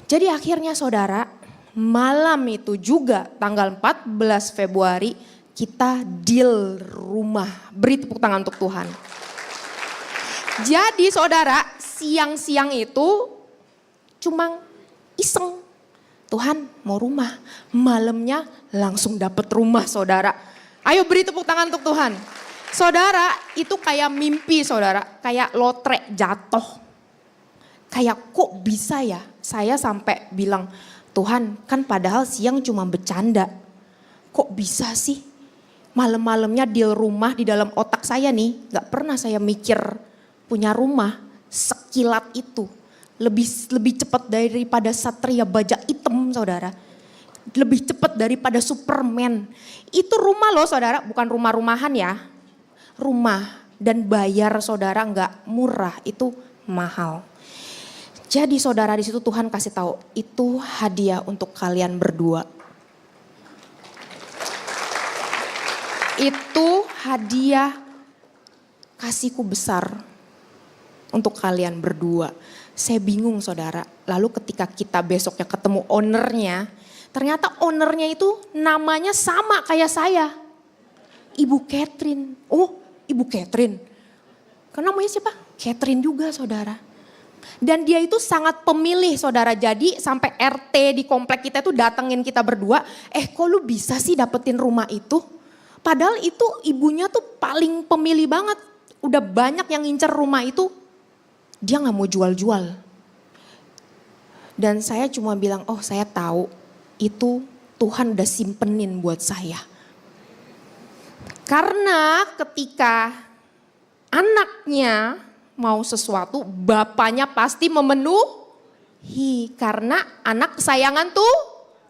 Jadi akhirnya saudara, malam itu juga tanggal 14 Februari kita deal rumah. Beri tepuk tangan untuk Tuhan. Jadi saudara, siang-siang itu cuma iseng. Tuhan mau rumah, malamnya langsung dapet rumah saudara. Ayo beri tepuk tangan untuk Tuhan. Saudara itu kayak mimpi saudara, kayak lotre jatuh. Kayak kok bisa ya, saya sampai bilang Tuhan kan padahal siang cuma bercanda. Kok bisa sih malam-malamnya deal rumah di dalam otak saya nih. Gak pernah saya mikir punya rumah sekilat itu. Lebih cepat daripada satria bajak hitam saudara. Lebih cepat daripada Superman. Itu rumah loh saudara, bukan rumah-rumahan ya. Rumah dan bayar saudara nggak murah, itu mahal. Jadi saudara di situ Tuhan kasih tahu, itu hadiah untuk kalian berdua. Itu hadiah kasihku besar untuk kalian berdua. Saya bingung saudara. Lalu ketika kita besoknya ketemu ownernya, ternyata ownernya itu namanya sama kayak saya. Ibu Catherine. Oh, Ibu Catherine. Karena namanya siapa? Catherine juga saudara. Dan dia itu sangat pemilih saudara. Jadi sampai RT di komplek kita itu datengin kita berdua. Kok lu bisa sih dapetin rumah itu? Padahal itu ibunya tuh paling pemilih banget. Udah banyak yang ngincer rumah itu. Dia gak mau jual-jual. Dan saya cuma bilang, oh saya tahu itu Tuhan udah simpenin buat saya. Karena ketika anaknya mau sesuatu, bapaknya pasti memenuhi. Karena anak kesayangan tuh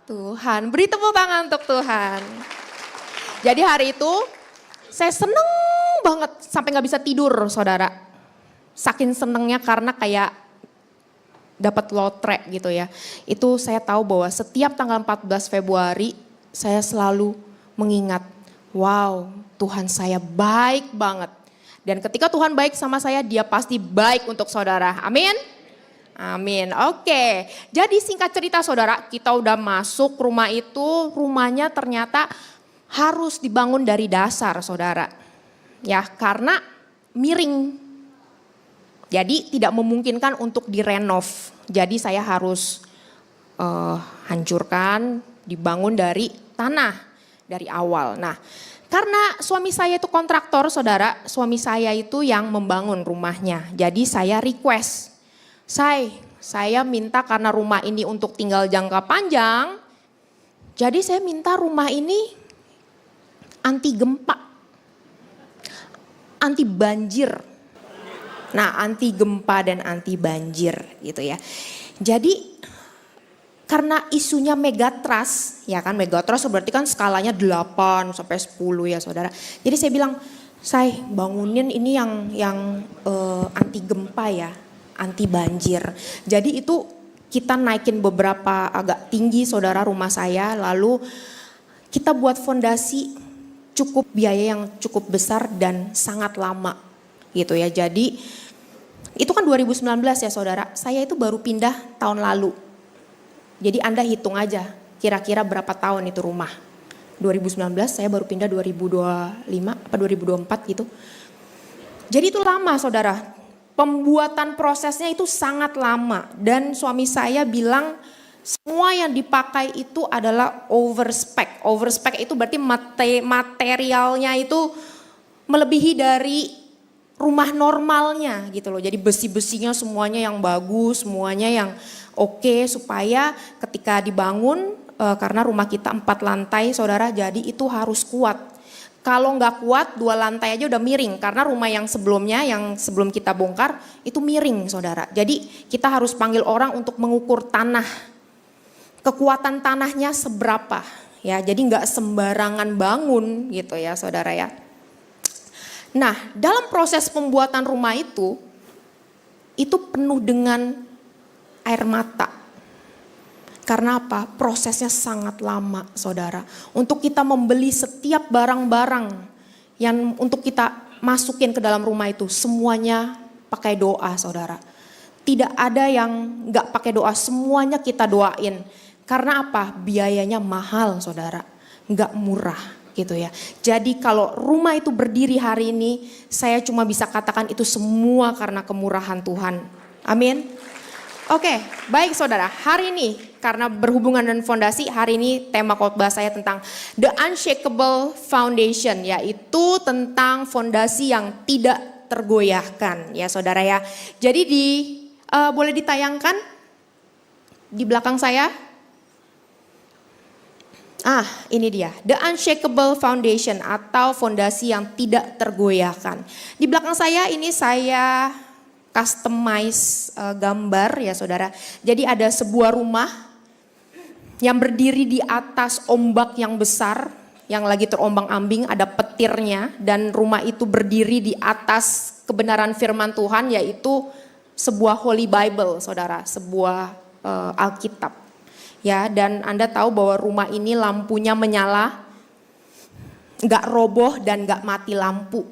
Tuhan. Beri tepuk tangan untuk Tuhan. Jadi hari itu saya seneng banget sampai gak bisa tidur saudara. Saking senengnya karena kayak dapat lotre gitu ya. Itu saya tahu bahwa setiap tanggal 14 Februari saya selalu mengingat, wow Tuhan saya baik banget. Dan ketika Tuhan baik sama saya, dia pasti baik untuk saudara. Amin. Amin. Oke. Jadi singkat cerita saudara, kita udah masuk rumah itu, rumahnya ternyata harus dibangun dari dasar saudara. Ya karena miring. Jadi tidak memungkinkan untuk direnov. Jadi saya harus hancurkan, dibangun dari tanah, dari awal. Nah karena suami saya itu kontraktor saudara, suami saya itu yang membangun rumahnya. Jadi saya request, saya minta karena rumah ini untuk tinggal jangka panjang. Jadi saya minta rumah ini anti gempa, anti banjir. Nah anti gempa dan anti banjir gitu ya. Jadi karena isunya megatrust, ya kan megatrust berarti kan skalanya 8 sampai 10 ya saudara. Jadi saya bilang, saya bangunin ini yang anti gempa ya, anti banjir. Jadi itu kita naikin beberapa agak tinggi saudara rumah saya, lalu kita buat fondasi cukup biaya yang cukup besar dan sangat lama gitu ya. Jadi itu kan 2019 ya saudara, saya itu baru pindah tahun lalu. Jadi Anda hitung aja kira-kira berapa tahun itu rumah. 2019 saya baru pindah 2025 apa 2024 gitu. Jadi itu lama saudara, pembuatan prosesnya itu sangat lama. Dan suami saya bilang semua yang dipakai itu adalah overspec. Overspec itu berarti materialnya itu melebihi dari rumah normalnya gitu loh. Jadi besi-besinya semuanya yang bagus, semuanya yang oke supaya ketika dibangun karena rumah kita 4 lantai saudara, jadi itu harus kuat. Kalau nggak kuat 2 lantai aja udah miring karena rumah yang sebelumnya yang sebelum kita bongkar itu miring saudara. Jadi kita harus panggil orang untuk mengukur tanah. Kekuatan tanahnya seberapa ya. Jadi nggak sembarangan bangun gitu ya saudara ya. Nah dalam proses pembuatan rumah itu penuh dengan air mata. Karena apa? Prosesnya sangat lama saudara. Untuk kita membeli setiap barang-barang yang untuk kita masukin ke dalam rumah itu semuanya pakai doa saudara. Tidak ada yang gak pakai doa, semuanya kita doain. Karena apa? Biayanya mahal saudara, gak murah gitu ya. Jadi kalau rumah itu berdiri hari ini, saya cuma bisa katakan itu semua karena kemurahan Tuhan. Amin. Oke, baik saudara. Hari ini karena berhubungan dengan fondasi, hari ini tema khotbah saya tentang The Unshakable Foundation, yaitu tentang fondasi yang tidak tergoyahkan, ya saudara ya. Jadi boleh ditayangkan di belakang saya. Ini dia, The Unshakable Foundation atau fondasi yang tidak tergoyahkan. Di belakang saya ini saya customize gambar ya saudara. Jadi ada sebuah rumah yang berdiri di atas ombak yang besar, yang lagi terombang-ambing, ada petirnya, dan rumah itu berdiri di atas kebenaran firman Tuhan, yaitu sebuah Holy Bible saudara, sebuah Alkitab. Ya, dan Anda tahu bahwa rumah ini lampunya menyala, nggak roboh dan nggak mati lampu.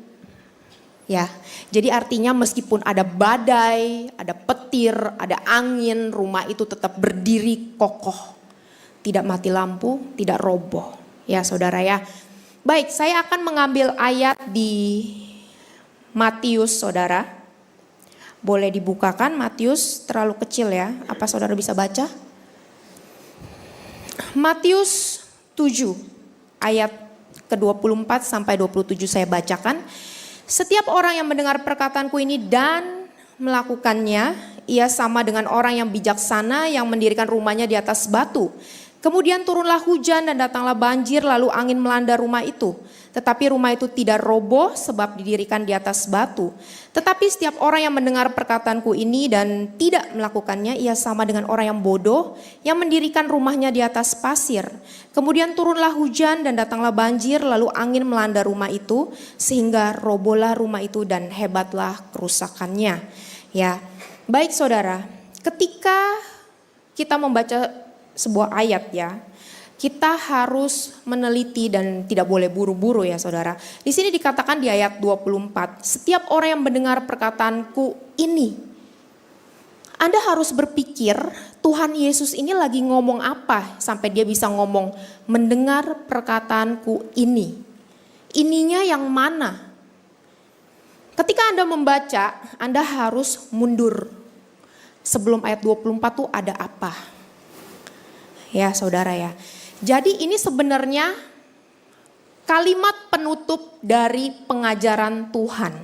Ya, jadi artinya meskipun ada badai, ada petir, ada angin, rumah itu tetap berdiri kokoh. Tidak mati lampu, tidak roboh. Ya saudara ya. Baik, saya akan mengambil ayat di Matius saudara. Boleh dibukakan, Matius terlalu kecil ya. Apa saudara bisa baca? Matius 7 ayat ke-24 sampai 27 saya bacakan. Setiap orang yang mendengar perkataanku ini dan melakukannya, ia sama dengan orang yang bijaksana yang mendirikan rumahnya di atas batu. Kemudian turunlah hujan dan datanglah banjir, lalu angin melanda rumah itu. Tetapi rumah itu tidak roboh sebab didirikan di atas batu. Tetapi setiap orang yang mendengar perkataanku ini dan tidak melakukannya, ia sama dengan orang yang bodoh yang mendirikan rumahnya di atas pasir. Kemudian turunlah hujan dan datanglah banjir, lalu angin melanda rumah itu sehingga robohlah rumah itu dan hebatlah kerusakannya. Ya, baik saudara, ketika kita membaca sebuah ayat ya, kita harus meneliti dan tidak boleh buru-buru ya saudara. Di sini dikatakan di ayat 24, setiap orang yang mendengar perkataanku ini. Anda harus berpikir Tuhan Yesus ini lagi ngomong apa sampai dia bisa ngomong mendengar perkataanku ini. Ininya yang mana? Ketika Anda membaca, Anda harus mundur. Sebelum ayat 24 tuh ada apa? Ya saudara ya. Jadi ini sebenarnya kalimat penutup dari pengajaran Tuhan.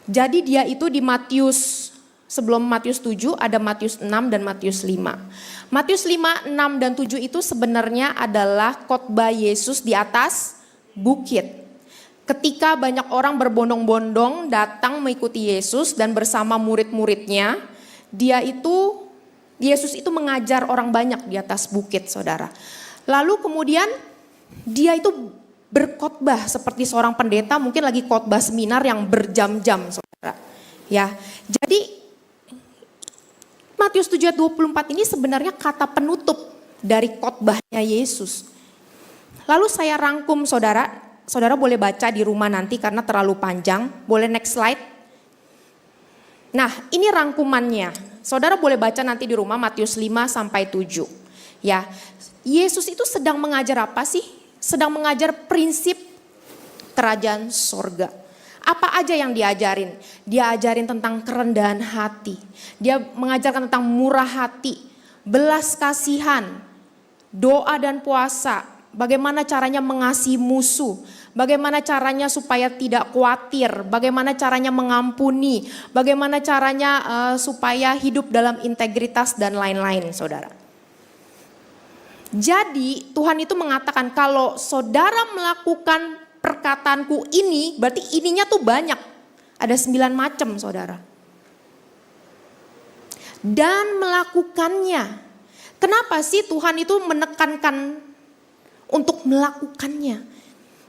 Jadi dia itu di Matius, sebelum Matius 7 ada Matius 6 dan Matius 5. Matius 5, 6 dan 7 itu sebenarnya adalah khotbah Yesus di atas bukit. Ketika banyak orang berbondong-bondong datang mengikuti Yesus dan bersama murid-muridnya, Yesus itu mengajar orang banyak di atas bukit saudara. Lalu kemudian dia itu berkhotbah seperti seorang pendeta, mungkin lagi khotbah seminar yang berjam-jam saudara. Ya, jadi Matius 7 ayat 24 ini sebenarnya kata penutup dari khotbahnya Yesus. Lalu saya rangkum saudara boleh baca di rumah nanti karena terlalu panjang. Boleh next slide. Nah, ini rangkumannya. Saudara boleh baca nanti di rumah Matius 5 sampai 7. Ya. Yesus itu sedang mengajar apa sih? Sedang mengajar prinsip kerajaan sorga. Apa aja yang diajarin? Dia ajarin tentang kerendahan hati. Dia mengajarkan tentang murah hati, belas kasihan, doa dan puasa. Bagaimana caranya mengasihi musuh, bagaimana caranya supaya tidak khawatir, bagaimana caranya mengampuni, bagaimana caranya supaya hidup dalam integritas dan lain-lain saudara. Jadi Tuhan itu mengatakan kalau saudara melakukan perkataanku ini, berarti ininya tuh banyak. Ada 9 macam saudara. Dan melakukannya. Kenapa sih Tuhan itu menekankan untuk melakukannya?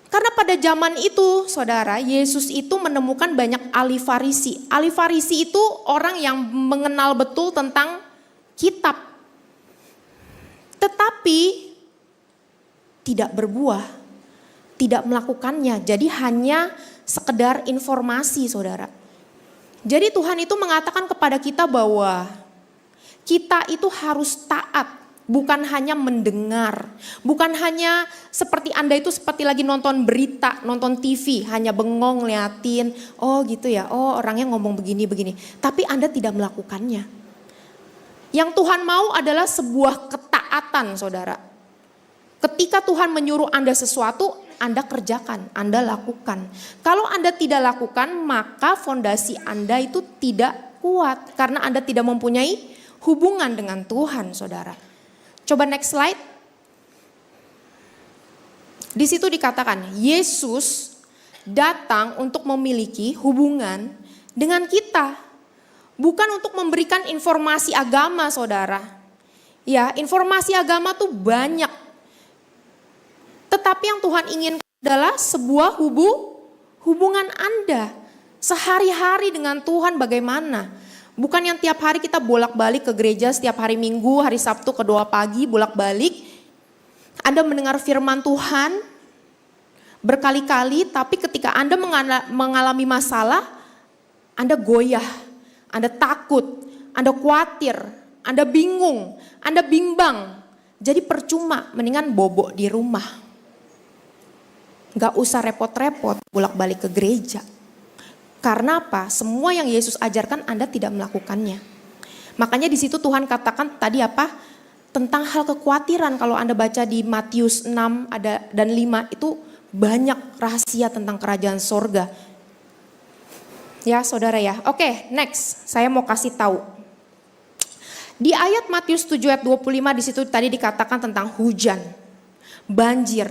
Karena pada zaman itu saudara, Yesus itu menemukan banyak ahli Farisi. Ahli Farisi itu orang yang mengenal betul tentang kitab. Tetapi tidak berbuah, tidak melakukannya. Jadi hanya sekedar informasi saudara. Jadi Tuhan itu mengatakan kepada kita bahwa kita itu harus taat bukan hanya mendengar, bukan hanya seperti Anda itu seperti lagi nonton berita, nonton TV, hanya bengong liatin, oh gitu ya, oh orangnya ngomong begini, tapi Anda tidak melakukannya. Yang Tuhan mau adalah sebuah ketaatan, saudara. Ketika Tuhan menyuruh Anda sesuatu, Anda kerjakan, Anda lakukan. Kalau Anda tidak lakukan, maka fondasi Anda itu tidak kuat, karena Anda tidak mempunyai hubungan dengan Tuhan, saudara. Coba next slide. Di situ dikatakan Yesus datang untuk memiliki hubungan dengan kita. Bukan untuk memberikan informasi agama, saudara. Ya, informasi agama tuh banyak. Tetapi yang Tuhan inginkan adalah sebuah hubungan Anda. Sehari-hari dengan Tuhan bagaimana? Bukan yang tiap hari kita bolak-balik ke gereja setiap hari Minggu, hari Sabtu kedua pagi bolak-balik. Anda mendengar firman Tuhan berkali-kali, tapi ketika Anda mengalami masalah, Anda goyah, Anda takut, Anda khawatir, Anda bingung, Anda bimbang. Jadi percuma, mendingan bobok di rumah. Gak usah repot-repot bolak-balik ke gereja. Karena apa? Semua yang Yesus ajarkan Anda tidak melakukannya. Makanya di situ Tuhan katakan tadi apa? Tentang hal kekhawatiran. Kalau Anda baca di Matius 6 dan 5 itu banyak rahasia tentang kerajaan sorga. Ya saudara ya. Oke, next. Saya mau kasih tahu. Di ayat Matius 7 ayat 25 di situ tadi dikatakan tentang hujan, banjir,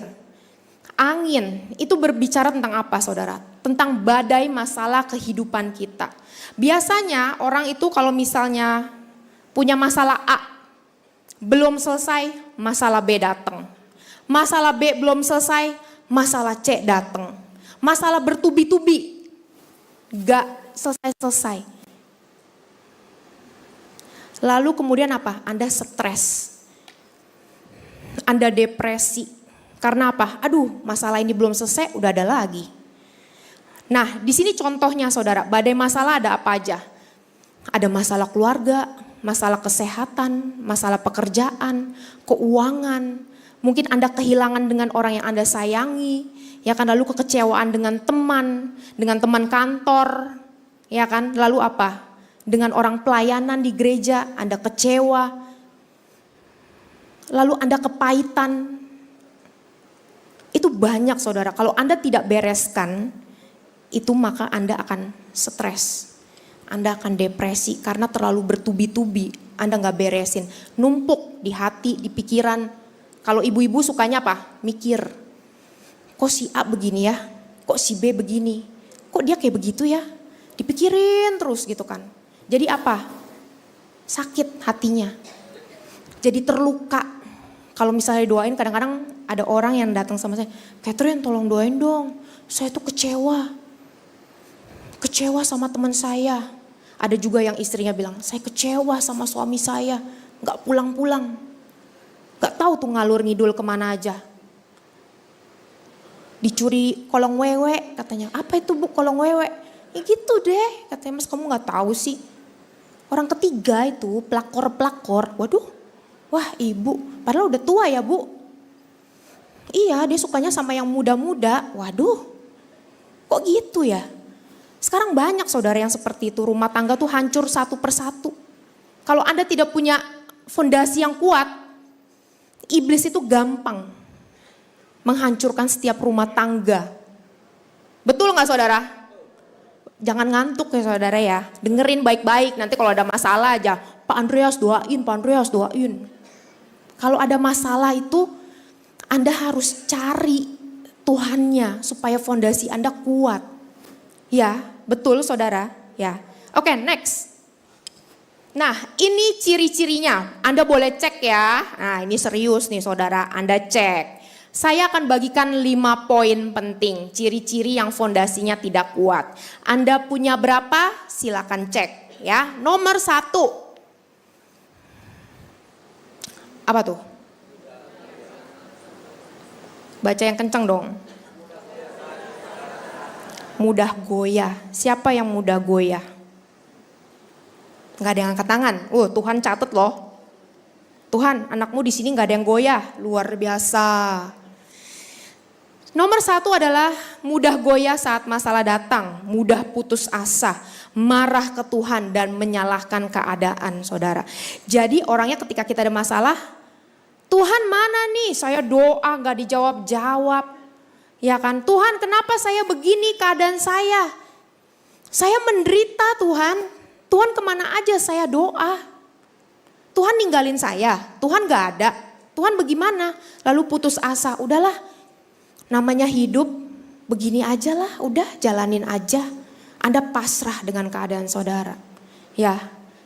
angin. Itu berbicara tentang apa, saudara? Tentang badai masalah kehidupan kita. Biasanya orang itu kalau misalnya punya masalah A, belum selesai, masalah B datang. Masalah B belum selesai, masalah C datang. Masalah bertubi-tubi, gak selesai-selesai. Lalu kemudian apa? Anda stres, Anda depresi. Karena apa? Aduh, masalah ini belum selesai, udah ada lagi. Nah, di sini contohnya saudara, badai masalah ada apa aja? Ada masalah keluarga, masalah kesehatan, masalah pekerjaan, keuangan. Mungkin Anda kehilangan dengan orang yang Anda sayangi, ya kan? Lalu kekecewaan dengan teman kantor, ya kan? Lalu apa? Dengan orang pelayanan di gereja, Anda kecewa. Lalu Anda kepahitan. Itu banyak saudara, kalau Anda tidak bereskan, itu maka Anda akan stres. Anda akan depresi karena terlalu bertubi-tubi, Anda gak beresin. Numpuk di hati, di pikiran. Kalau ibu-ibu sukanya apa? Mikir. Kok si A begini ya? Kok si B begini? Kok dia kayak begitu ya? Dipikirin terus gitu kan. Jadi apa? Sakit hatinya. Jadi terluka. Kalau misalnya doain, kadang-kadang ada orang yang datang sama saya, Catherine tolong doain dong, saya tuh kecewa sama teman saya. Ada juga yang istrinya bilang, saya kecewa sama suami saya, gak pulang-pulang, gak tahu tuh ngalur ngidul kemana aja. Dicuri kolong wewe, katanya, apa itu bu kolong wewe? Ya gitu deh, katanya mas kamu gak tahu sih. Orang ketiga itu pelakor, waduh, wah ibu, padahal udah tua ya bu. Iya dia sukanya sama yang muda-muda, waduh kok gitu ya. Sekarang banyak saudara yang seperti itu, rumah tangga tuh hancur satu persatu. Kalau Anda tidak punya fondasi yang kuat, iblis itu gampang menghancurkan setiap rumah tangga. Betul gak saudara? Jangan ngantuk ya saudara ya, dengerin baik-baik, nanti kalau ada masalah aja, Pak Andreas doain. Kalau ada masalah itu Anda harus cari Tuhannya supaya fondasi Anda kuat. Ya, betul saudara. Ya. Oke, next. Nah, ini ciri-cirinya. Anda boleh cek ya. Nah, ini serius nih saudara, Anda cek. Saya akan bagikan 5 poin penting, ciri-ciri yang fondasinya tidak kuat. Anda punya berapa? Silakan cek ya. Nomor 1. Apa tuh? Baca yang kencang dong. Mudah goyah. Siapa yang mudah goyah? Gak ada yang angkat tangan. Tuhan catat loh. Tuhan, anakmu di sini nggak ada yang goyah, luar biasa. Nomor 1 adalah mudah goyah saat masalah datang, mudah putus asa, marah ke Tuhan dan menyalahkan keadaan, saudara. Jadi orangnya ketika kita ada masalah, Tuhan mana nih? Saya doa gak dijawab-jawab. Ya kan, Tuhan kenapa saya begini keadaan saya? Saya menderita Tuhan. Tuhan kemana aja saya doa? Tuhan ninggalin saya, Tuhan gak ada. Tuhan bagaimana? Lalu putus asa, udahlah. Namanya hidup, begini aja lah, udah jalanin aja. Anda pasrah dengan keadaan saudara. Ya,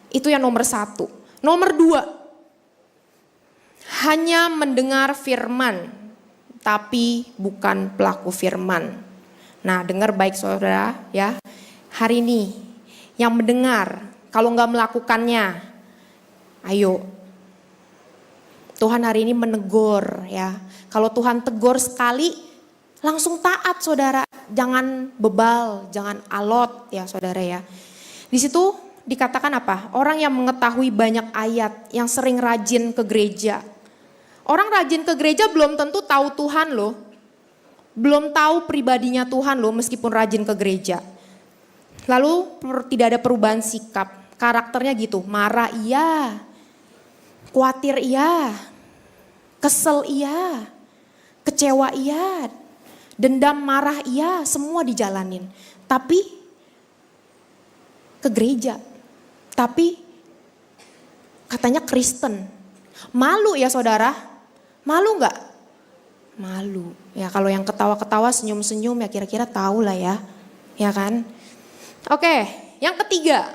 itu yang nomor 1. Nomor 2, hanya mendengar firman, tapi bukan pelaku firman. Nah, dengar baik saudara ya. Hari ini, yang mendengar, kalau nggak melakukannya, ayo. Tuhan hari ini menegur ya. Kalau Tuhan tegur sekali, langsung taat saudara, jangan bebal, jangan alot ya saudara ya. Di situ dikatakan apa? Orang yang mengetahui banyak ayat, yang sering rajin ke gereja. Orang rajin ke gereja belum tentu tahu Tuhan loh. Belum tahu pribadinya Tuhan loh meskipun rajin ke gereja. Lalu tidak ada perubahan sikap, karakternya gitu, marah iya, khawatir iya, kesel iya, kecewa iya. Dendam, marah, iya semua dijalanin. Tapi ke gereja. Tapi katanya Kristen. Malu ya saudara? Malu gak? Malu. Ya kalau yang ketawa-ketawa, senyum-senyum ya kira-kira tahu lah ya. Ya kan? Oke, yang ketiga.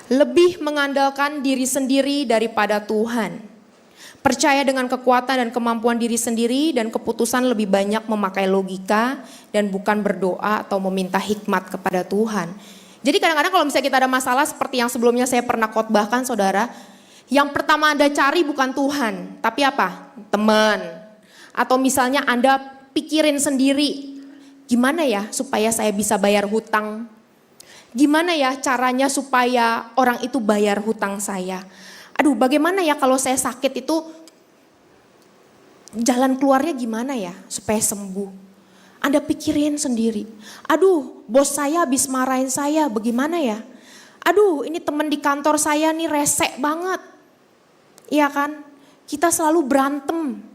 Lebih mengandalkan diri sendiri daripada Tuhan. Percaya dengan kekuatan dan kemampuan diri sendiri dan keputusan lebih banyak memakai logika dan bukan berdoa atau meminta hikmat kepada Tuhan. Jadi kadang-kadang kalau misalnya kita ada masalah seperti yang sebelumnya saya pernah khotbahkan saudara. Yang pertama Anda cari bukan Tuhan, tapi apa? Teman. Atau misalnya Anda pikirin sendiri, gimana ya supaya saya bisa bayar hutang? Gimana ya caranya supaya orang itu bayar hutang saya? Aduh bagaimana ya kalau saya sakit itu jalan keluarnya gimana ya supaya sembuh. Anda pikirin sendiri. Aduh bos saya habis marahin saya bagaimana ya. Aduh ini teman di kantor saya nih resek banget. Iya kan kita selalu berantem.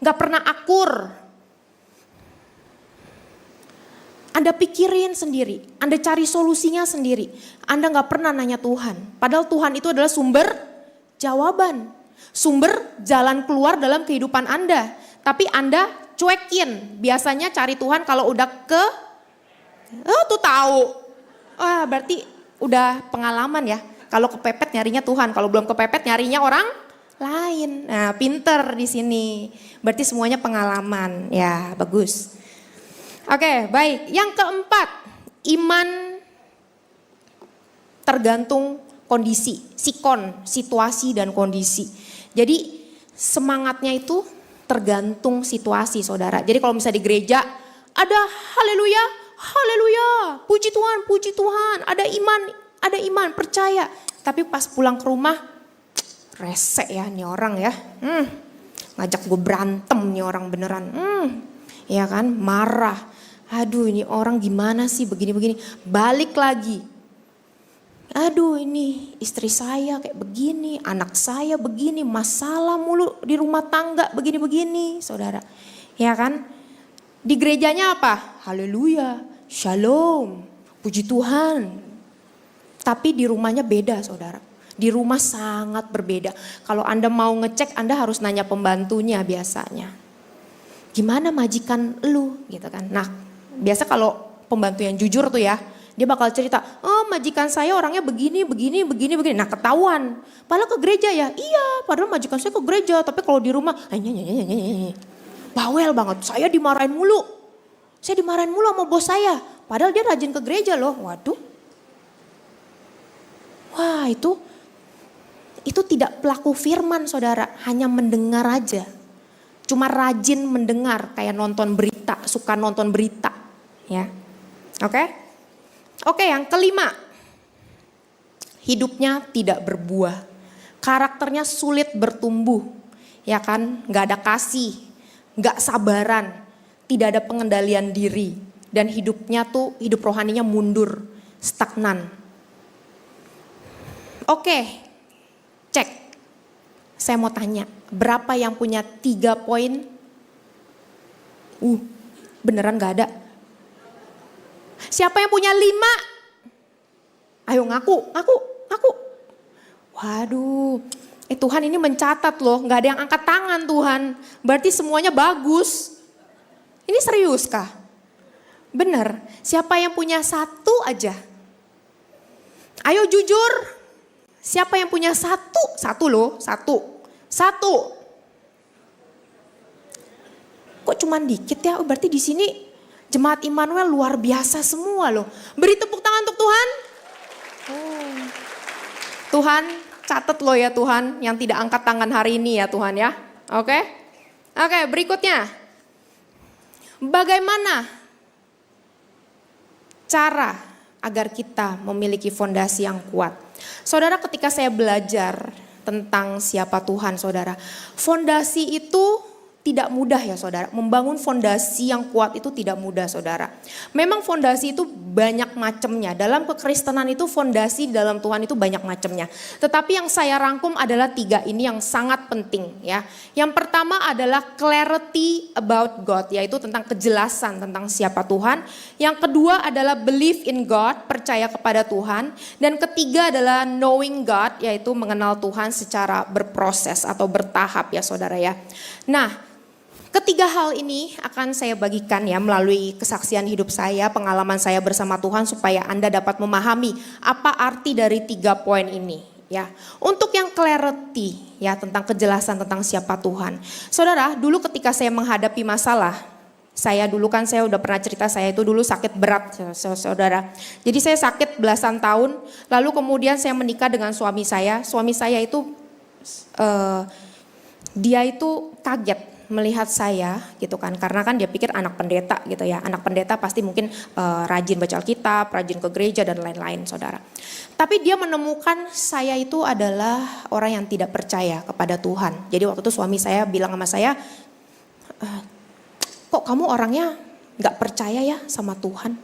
Gak pernah akur. Anda pikirin sendiri. Anda cari solusinya sendiri. Anda gak pernah nanya Tuhan. Padahal Tuhan itu adalah sumber jawaban, sumber jalan keluar dalam kehidupan Anda. Tapi Anda cuekin, biasanya cari Tuhan kalau udah tuh tahu. Wah berarti udah pengalaman ya. Kalau kepepet nyarinya Tuhan, kalau belum kepepet nyarinya orang lain. Nah pinter di sini, berarti semuanya pengalaman. Ya bagus. Oke baik, yang keempat, iman tergantung kondisi, sikon, situasi dan kondisi. Jadi semangatnya itu tergantung situasi saudara. Jadi kalau misalnya di gereja ada haleluya, haleluya, puji Tuhan, ada iman, percaya. Tapi pas pulang ke rumah, resek ya nih orang ya. Ngajak gue berantem nih orang beneran. Ya kan, marah. Aduh ini orang gimana sih begini-begini. Balik lagi. Aduh ini istri saya kayak begini, anak saya begini, masalah mulu di rumah tangga begini-begini saudara. Ya kan? Di gerejanya apa? Haleluya, shalom, puji Tuhan. Tapi di rumahnya beda saudara. Di rumah sangat berbeda. Kalau Anda mau ngecek Anda harus nanya pembantunya biasanya. Gimana majikan lu gitu kan. Nah biasa kalau pembantu yang jujur tuh ya. Dia bakal cerita, oh majikan saya orangnya begini. Nah ketahuan, padahal ke gereja ya, iya padahal majikan saya ke gereja. Tapi kalau di rumah, bawel banget, saya dimarahin mulu sama bos saya. Padahal dia rajin ke gereja loh, waduh. Wah itu tidak pelaku firman saudara, hanya mendengar aja. Cuma rajin mendengar, kayak nonton berita, suka nonton berita. Ya, oke? Oke, yang kelima. hidupnya tidak berbuah, karakternya sulit bertumbuh, ya kan? Gak ada kasih, gak sabaran, tidak ada pengendalian diri, dan hidupnya tuh, hidup rohaninya mundur, stagnan. Oke, cek. Saya mau tanya, berapa yang punya 3 poin? Beneran gak ada? Siapa yang punya 5? Ayo ngaku. Waduh, Tuhan ini mencatat loh, gak ada yang angkat tangan Tuhan. Berarti semuanya bagus. Ini serius kah? Bener, siapa yang punya 1 aja? Ayo jujur. Siapa yang punya 1? 1 loh, 1. Kok cuman dikit ya? Berarti di sini Jemaat Immanuel luar biasa semua loh. Beri tepuk tangan untuk Tuhan. Tuhan, catat loh ya Tuhan yang tidak angkat tangan hari ini ya Tuhan ya. Oke, berikutnya. Bagaimana cara agar kita memiliki fondasi yang kuat? Saudara, ketika saya belajar tentang siapa Tuhan, saudara, fondasi itu tidak mudah ya saudara. Membangun fondasi yang kuat itu tidak mudah saudara. Memang fondasi itu banyak macamnya. Dalam kekristenan itu fondasi dalam Tuhan itu banyak macamnya. Tetapi yang saya rangkum adalah 3 ini yang sangat penting ya. Yang pertama adalah clarity about God, yaitu tentang kejelasan tentang siapa Tuhan. Yang kedua adalah believe in God, percaya kepada Tuhan. Dan ketiga adalah knowing God, yaitu mengenal Tuhan secara berproses atau bertahap ya saudara ya. Nah, ketiga hal ini akan saya bagikan ya melalui kesaksian hidup saya, pengalaman saya bersama Tuhan supaya Anda dapat memahami apa arti dari 3 poin ini ya. Untuk yang clarity ya tentang kejelasan tentang siapa Tuhan. Saudara, dulu ketika saya menghadapi masalah, saya udah pernah cerita saya itu dulu sakit berat saudara. Jadi saya sakit belasan tahun, lalu kemudian saya menikah dengan suami saya. Suami saya itu dia itu kaget melihat saya gitu kan, karena kan dia pikir anak pendeta gitu ya. Anak pendeta pasti mungkin rajin baca Alkitab, rajin ke gereja dan lain-lain saudara. Tapi dia menemukan saya itu adalah orang yang tidak percaya kepada Tuhan. Jadi waktu itu suami saya bilang sama saya, kok kamu orangnya gak percaya ya sama Tuhan?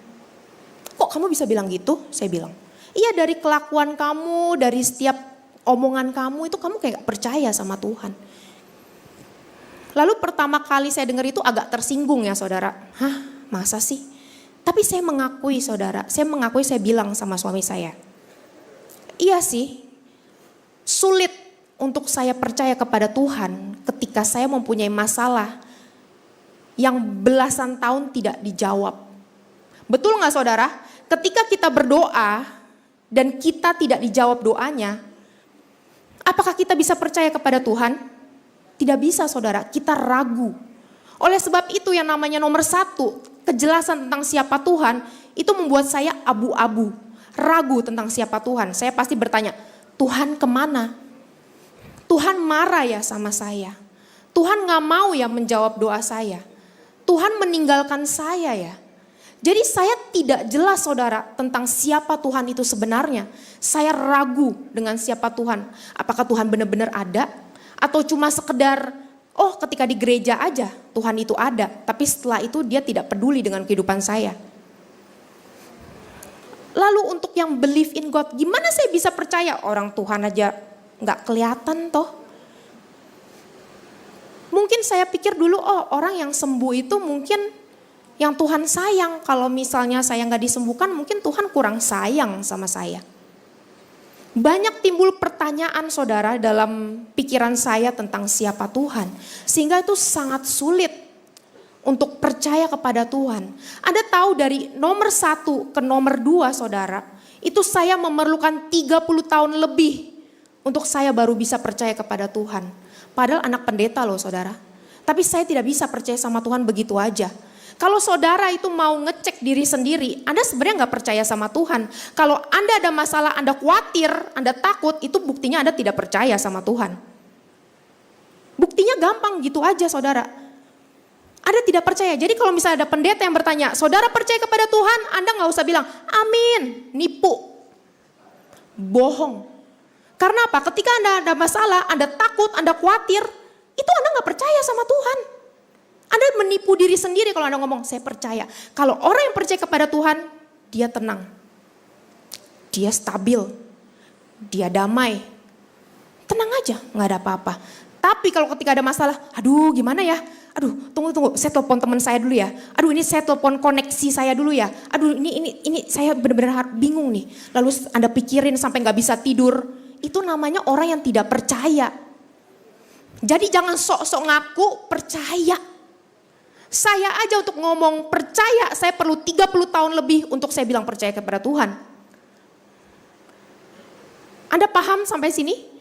Kok kamu bisa bilang gitu? Saya bilang, iya dari kelakuan kamu, dari setiap omongan kamu itu kamu kayak gak percaya sama Tuhan. Lalu pertama kali saya dengar itu agak tersinggung ya saudara. Hah, masa sih? Tapi saya mengakui saudara, saya bilang sama suami saya. Iya sih, sulit untuk saya percaya kepada Tuhan ketika saya mempunyai masalah yang belasan tahun tidak dijawab. Betul gak saudara? Ketika kita berdoa dan kita tidak dijawab doanya, apakah kita bisa percaya kepada Tuhan? Tidak bisa saudara, kita ragu. Oleh sebab itu yang namanya nomor 1, kejelasan tentang siapa Tuhan, itu membuat saya abu-abu, ragu tentang siapa Tuhan. Saya pasti bertanya, Tuhan kemana? Tuhan marah ya sama saya? Tuhan gak mau ya menjawab doa saya? Tuhan meninggalkan saya ya? Jadi saya tidak jelas saudara tentang siapa Tuhan itu sebenarnya. Saya ragu dengan siapa Tuhan. Apakah Tuhan benar-benar ada? Atau cuma sekedar, ketika di gereja aja Tuhan itu ada. Tapi setelah itu dia tidak peduli dengan kehidupan saya. Lalu untuk yang believe in God, gimana saya bisa percaya orang Tuhan aja gak kelihatan toh? Mungkin saya pikir dulu, orang yang sembuh itu mungkin yang Tuhan sayang. Kalau misalnya saya gak disembuhkan mungkin Tuhan kurang sayang sama saya. Banyak timbul pertanyaan saudara dalam pikiran saya tentang siapa Tuhan. Sehingga itu sangat sulit untuk percaya kepada Tuhan. Anda tahu dari nomor 1 ke nomor 2 saudara. Itu saya memerlukan 30 tahun lebih untuk saya baru bisa percaya kepada Tuhan. Padahal anak pendeta loh saudara. Tapi saya tidak bisa percaya sama Tuhan begitu aja. Kalau saudara itu mau ngecek diri sendiri, Anda sebenarnya gak percaya sama Tuhan. Kalau Anda ada masalah, Anda khawatir, Anda takut, itu buktinya Anda tidak percaya sama Tuhan. Buktinya gampang gitu aja saudara. Anda tidak percaya. Jadi kalau misalnya ada pendeta yang bertanya, saudara percaya kepada Tuhan, Anda gak usah bilang, amin, nipu. Bohong. Karena apa? Ketika Anda ada masalah, Anda takut, Anda khawatir, itu Anda gak percaya sama Tuhan. Anda menipu diri sendiri kalau Anda ngomong, saya percaya. Kalau orang yang percaya kepada Tuhan, dia tenang. Dia stabil. Dia damai. Tenang aja, gak ada apa-apa. Tapi kalau ketika ada masalah, aduh gimana ya? Aduh tunggu, saya telepon teman saya dulu ya. Aduh ini saya telepon koneksi saya dulu ya. Aduh ini saya benar-benar bingung nih. Lalu Anda pikirin sampai gak bisa tidur. Itu namanya orang yang tidak percaya. Jadi jangan sok-sok ngaku percaya. Saya aja untuk ngomong percaya, saya perlu 30 tahun lebih untuk saya bilang percaya kepada Tuhan. Anda paham sampai sini?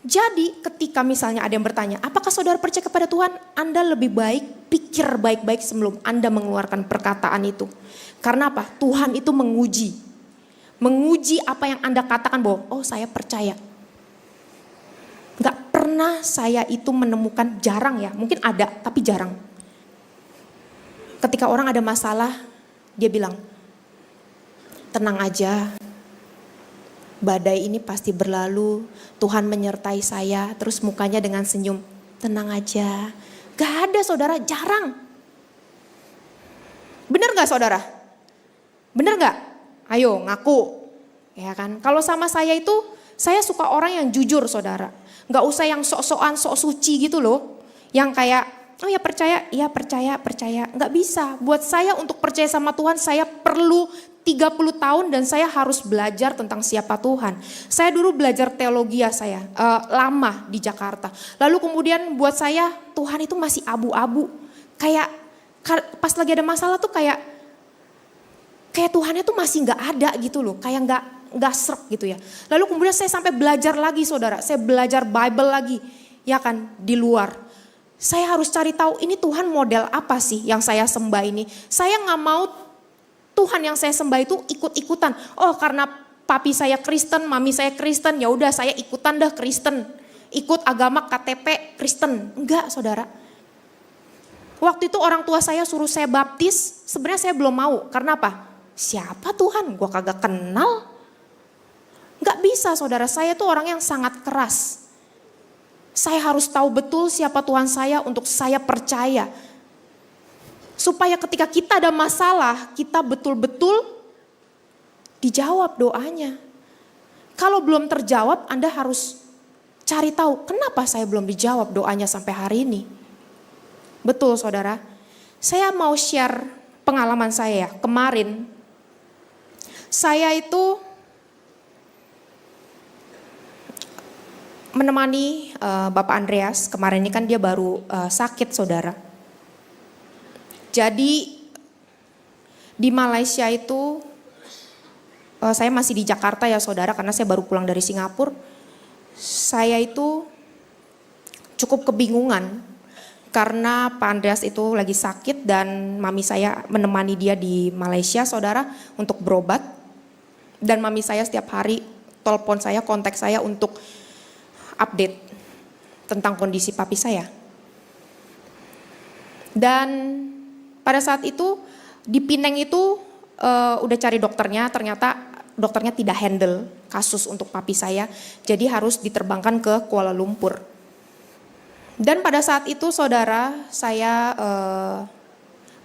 Jadi ketika misalnya ada yang bertanya, apakah saudara percaya kepada Tuhan? Anda lebih baik pikir baik-baik sebelum Anda mengeluarkan perkataan itu. Karena apa? Tuhan itu menguji. Menguji apa yang Anda katakan bahwa, oh saya percaya. Gak pernah saya itu menemukan, jarang ya, mungkin ada tapi jarang. Ketika orang ada masalah, dia bilang, tenang aja. Badai ini pasti berlalu, Tuhan menyertai saya, terus mukanya dengan senyum, tenang aja. Gak ada saudara, jarang. Benar gak saudara? Benar gak? Ayo ngaku. Ya kan, kalau sama saya itu, saya suka orang yang jujur saudara. Gak usah yang sok-sokan, sok suci gitu loh. Yang kayak, oh ya percaya. Gak bisa, buat saya untuk percaya sama Tuhan, saya perlu 30 tahun dan saya harus belajar tentang siapa Tuhan. Saya dulu belajar teologi saya lama di Jakarta. Lalu kemudian buat saya Tuhan itu masih abu-abu. Kayak pas lagi ada masalah tuh kayak Tuhannya tuh masih nggak ada gitu loh. Kayak nggak srek gitu ya. Lalu kemudian saya sampai belajar lagi saudara. Saya belajar Bible lagi ya kan di luar. Saya harus cari tahu ini Tuhan model apa sih yang saya sembah ini. Saya nggak mau Tuhan yang saya sembah itu ikut-ikutan. Oh karena papi saya Kristen, mami saya Kristen, ya udah saya ikutan dah Kristen. Ikut agama KTP Kristen. Enggak saudara. Waktu itu orang tua saya suruh saya baptis, sebenarnya saya belum mau. Karena apa? Siapa Tuhan? Gua kagak kenal. Enggak bisa saudara, saya tuh orang yang sangat keras. Saya harus tahu betul siapa Tuhan saya untuk saya percaya. Supaya ketika kita ada masalah, kita betul-betul dijawab doanya. Kalau belum terjawab, Anda harus cari tahu kenapa saya belum dijawab doanya sampai hari ini. Betul saudara, saya mau share pengalaman saya. Kemarin, saya itu menemani Bapak Andreas. Kemarin ini kan dia baru sakit saudara. Jadi di Malaysia itu saya masih di Jakarta ya saudara karena saya baru pulang dari Singapura. Saya itu cukup kebingungan karena Pak Andreas itu lagi sakit dan mami saya menemani dia di Malaysia saudara untuk berobat. Dan mami saya setiap hari telepon saya, kontak saya untuk update tentang kondisi papi saya. Dan pada saat itu di Pineng itu udah cari dokternya, ternyata dokternya tidak handle kasus untuk papi saya. Jadi harus diterbangkan ke Kuala Lumpur. Dan pada saat itu saudara saya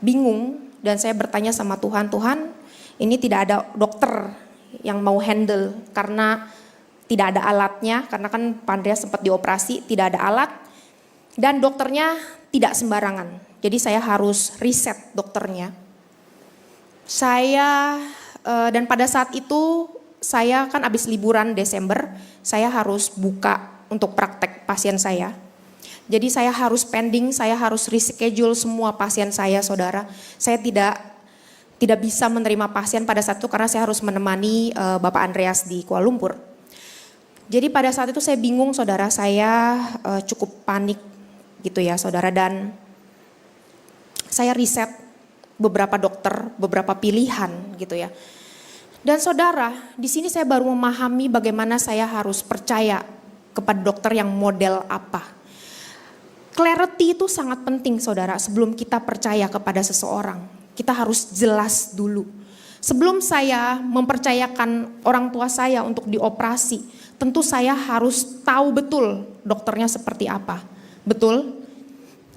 bingung dan saya bertanya sama Tuhan, Tuhan ini tidak ada dokter yang mau handle karena tidak ada alatnya. Karena kan Pak Andreas sempat dioperasi, tidak ada alat dan dokternya tidak sembarangan. Jadi saya harus riset dokternya. Dan pada saat itu saya kan habis liburan Desember, saya harus buka untuk praktek pasien saya. Jadi saya harus pending, saya harus reschedule semua pasien saya saudara. Saya tidak bisa menerima pasien pada saat itu karena saya harus menemani Bapak Andreas di Kuala Lumpur. Jadi pada saat itu saya bingung saudara, saya cukup panik gitu ya saudara, dan saya riset beberapa dokter, beberapa pilihan gitu ya. Dan saudara, di sini saya baru memahami bagaimana saya harus percaya kepada dokter yang model apa. Clarity itu sangat penting saudara, sebelum kita percaya kepada seseorang. Kita harus jelas dulu. Sebelum saya mempercayakan orang tua saya untuk dioperasi, tentu saya harus tahu betul dokternya seperti apa. Betul?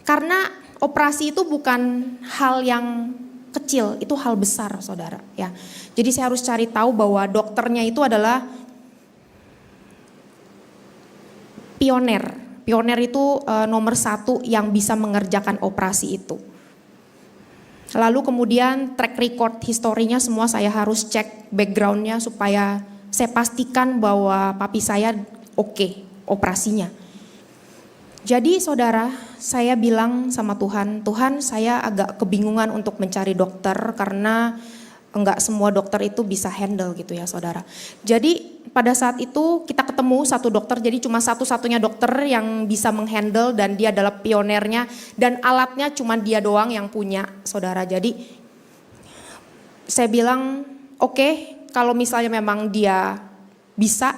Karena operasi itu bukan hal yang kecil, itu hal besar, saudara. Ya, jadi saya harus cari tahu bahwa dokternya itu adalah pioner. Pioner itu nomor 1 yang bisa mengerjakan operasi itu. Lalu kemudian track record historinya semua saya harus cek backgroundnya supaya saya pastikan bahwa papi saya oke operasinya. Jadi saudara, saya bilang sama Tuhan, Tuhan saya agak kebingungan untuk mencari dokter karena enggak semua dokter itu bisa handle gitu ya saudara. Jadi pada saat itu kita ketemu satu dokter, jadi cuma satu-satunya dokter yang bisa menghandle dan dia adalah pionernya dan alatnya cuma dia doang yang punya saudara. Jadi saya bilang oke, kalau misalnya memang dia bisa,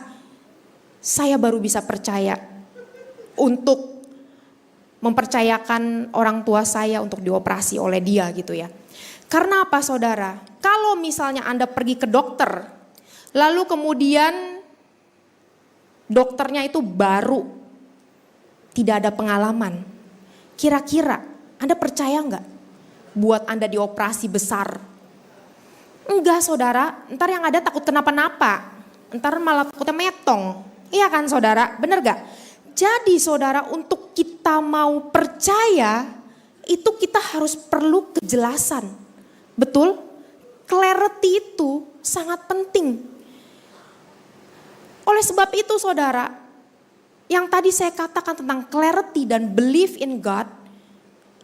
saya baru bisa percaya untuk mempercayakan orang tua saya untuk dioperasi oleh dia gitu ya. Karena apa saudara? Kalau misalnya Anda pergi ke dokter, lalu kemudian dokternya itu baru, tidak ada pengalaman. Kira-kira Anda percaya enggak buat Anda dioperasi besar? Enggak saudara, ntar yang ada takut kenapa-napa. Ntar malah takutnya metong. Iya kan saudara, bener gak? Jadi saudara, untuk kita mau percaya, itu kita harus perlu kejelasan. Betul? Clarity itu sangat penting. Oleh sebab itu saudara, yang tadi saya katakan tentang clarity dan belief in God,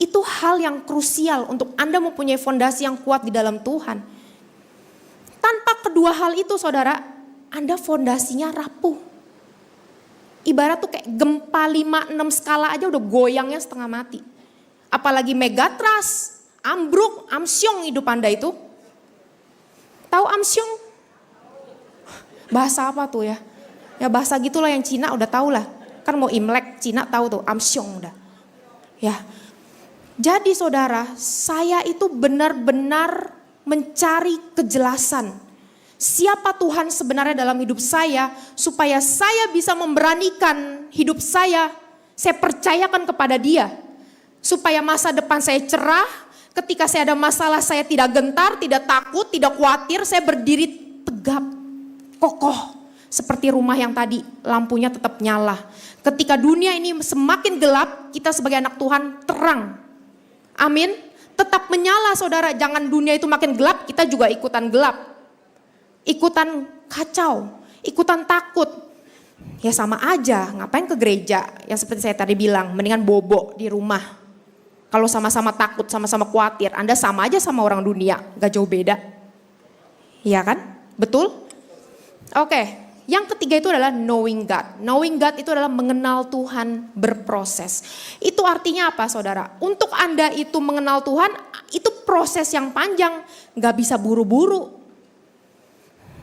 itu hal yang krusial untuk Anda mempunyai fondasi yang kuat di dalam Tuhan. Tanpa kedua hal itu saudara, Anda fondasinya rapuh. Ibarat tuh kayak gempa 5-6 skala aja udah goyangnya setengah mati. Apalagi megatrust, ambruk, amsyong hidup Anda itu. Tahu amsyong? Bahasa apa tuh ya? Ya bahasa gitulah yang Cina udah tahu lah. Kan mau Imlek Cina tahu tuh amsyong udah. Ya. Jadi saudara, saya itu benar-benar mencari kejelasan. Siapa Tuhan sebenarnya dalam hidup saya supaya saya bisa memberanikan hidup saya percayakan kepada Dia. Supaya masa depan saya cerah, ketika saya ada masalah saya tidak gentar, tidak takut, tidak khawatir, saya berdiri tegap, kokoh. Seperti rumah yang tadi lampunya tetap nyala. Ketika dunia ini semakin gelap, kita sebagai anak Tuhan terang. Amin. Tetap menyala saudara, jangan dunia itu makin gelap, kita juga ikutan gelap. Ikutan kacau, ikutan takut. Ya sama aja, ngapain ke gereja? Yang seperti saya tadi bilang, mendingan bobo di rumah. Kalau sama-sama takut, sama-sama khawatir, Anda sama aja sama orang dunia, gak jauh beda. Iya kan? Betul? Oke, yang ketiga itu adalah knowing God. Knowing God itu adalah mengenal Tuhan berproses. Itu artinya apa saudara? Untuk Anda itu mengenal Tuhan, itu proses yang panjang, gak bisa buru-buru.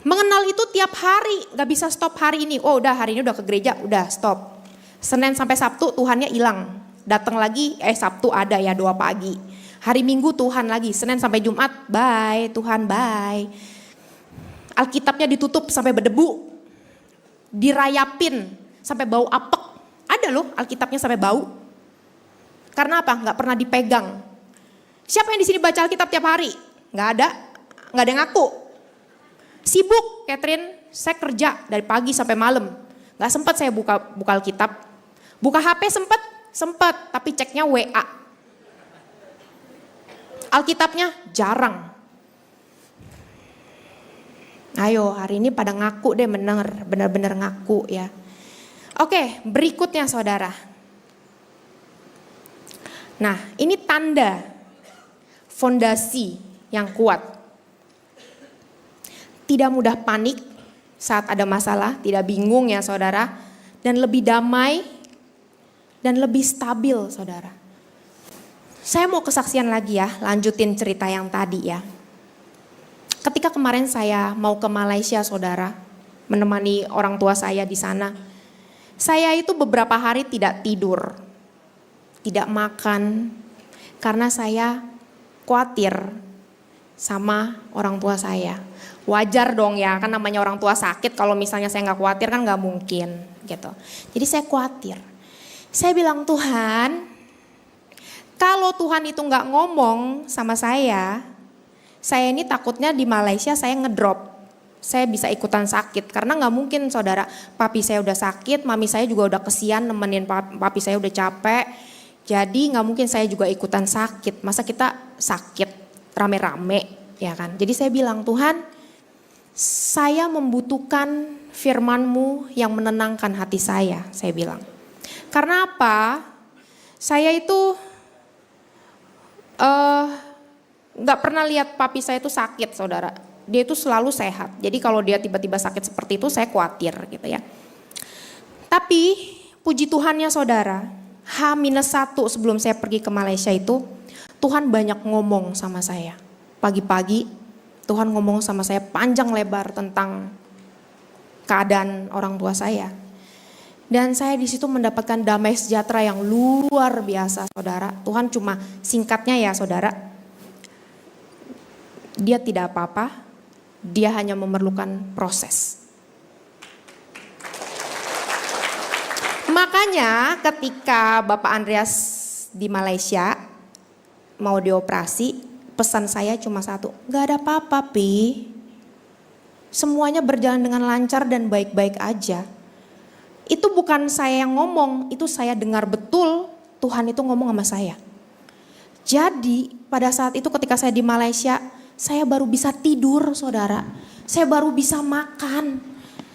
Mengenal itu tiap hari, gak bisa stop hari ini. Oh udah hari ini udah ke gereja, udah stop. Senin sampai Sabtu Tuhannya hilang. Datang lagi, Sabtu ada ya doa pagi. Hari Minggu Tuhan lagi, Senin sampai Jumat, bye Tuhan bye. Alkitabnya ditutup sampai berdebu. Dirayapin sampai bau apek. Ada loh Alkitabnya sampai bau. Karena apa? Gak pernah dipegang. Siapa yang di sini baca Alkitab tiap hari? Gak ada yang ngaku. Sibuk, Catherine, saya kerja dari pagi sampai malam. Gak sempat saya buka Alkitab. Buka HP sempat, tapi ceknya WA. Alkitabnya jarang. Ayo hari ini pada ngaku deh benar-benar ngaku ya. Oke, berikutnya saudara. Nah ini tanda fondasi yang kuat. Tidak mudah panik saat ada masalah, tidak bingung ya saudara. Dan lebih damai dan lebih stabil saudara. Saya mau kesaksian lagi ya, lanjutin cerita yang tadi ya. Ketika kemarin saya mau ke Malaysia saudara, menemani orang tua saya di sana. Saya itu beberapa hari tidak tidur, tidak makan. Karena saya khawatir sama orang tua saya. Wajar dong ya, kan namanya orang tua sakit, kalau misalnya saya nggak khawatir kan nggak mungkin gitu. Jadi saya khawatir. Saya bilang, Tuhan, kalau Tuhan itu nggak ngomong sama saya ini takutnya di Malaysia saya ngedrop. Saya bisa ikutan sakit, karena nggak mungkin saudara, papi saya udah sakit, mami saya juga udah kesian nemenin papi saya udah capek. Jadi nggak mungkin saya juga ikutan sakit, masa kita sakit rame-rame ya kan. Jadi saya bilang, Tuhan, saya membutuhkan firman-Mu yang menenangkan hati saya bilang. Karena apa? Saya itu nggak pernah lihat papi saya itu sakit, saudara. Dia itu selalu sehat. Jadi kalau dia tiba-tiba sakit seperti itu, saya khawatir gitu ya. Tapi puji Tuhannya saudara, H-1 sebelum saya pergi ke Malaysia itu, Tuhan banyak ngomong sama saya. Pagi-pagi Tuhan ngomong sama saya panjang lebar tentang keadaan orang tua saya. Dan saya di situ mendapatkan damai sejahtera yang luar biasa, saudara. Tuhan cuma singkatnya ya, saudara. Dia tidak apa-apa, dia hanya memerlukan proses. Makanya ketika Bapak Andreas di Malaysia mau dioperasi, pesan saya cuma satu, gak ada apa-apa Pi. Semuanya berjalan dengan lancar dan baik-baik aja. Itu bukan saya yang ngomong, itu saya dengar betul Tuhan itu ngomong sama saya. Jadi pada saat itu ketika saya di Malaysia, saya baru bisa tidur saudara. Saya baru bisa makan.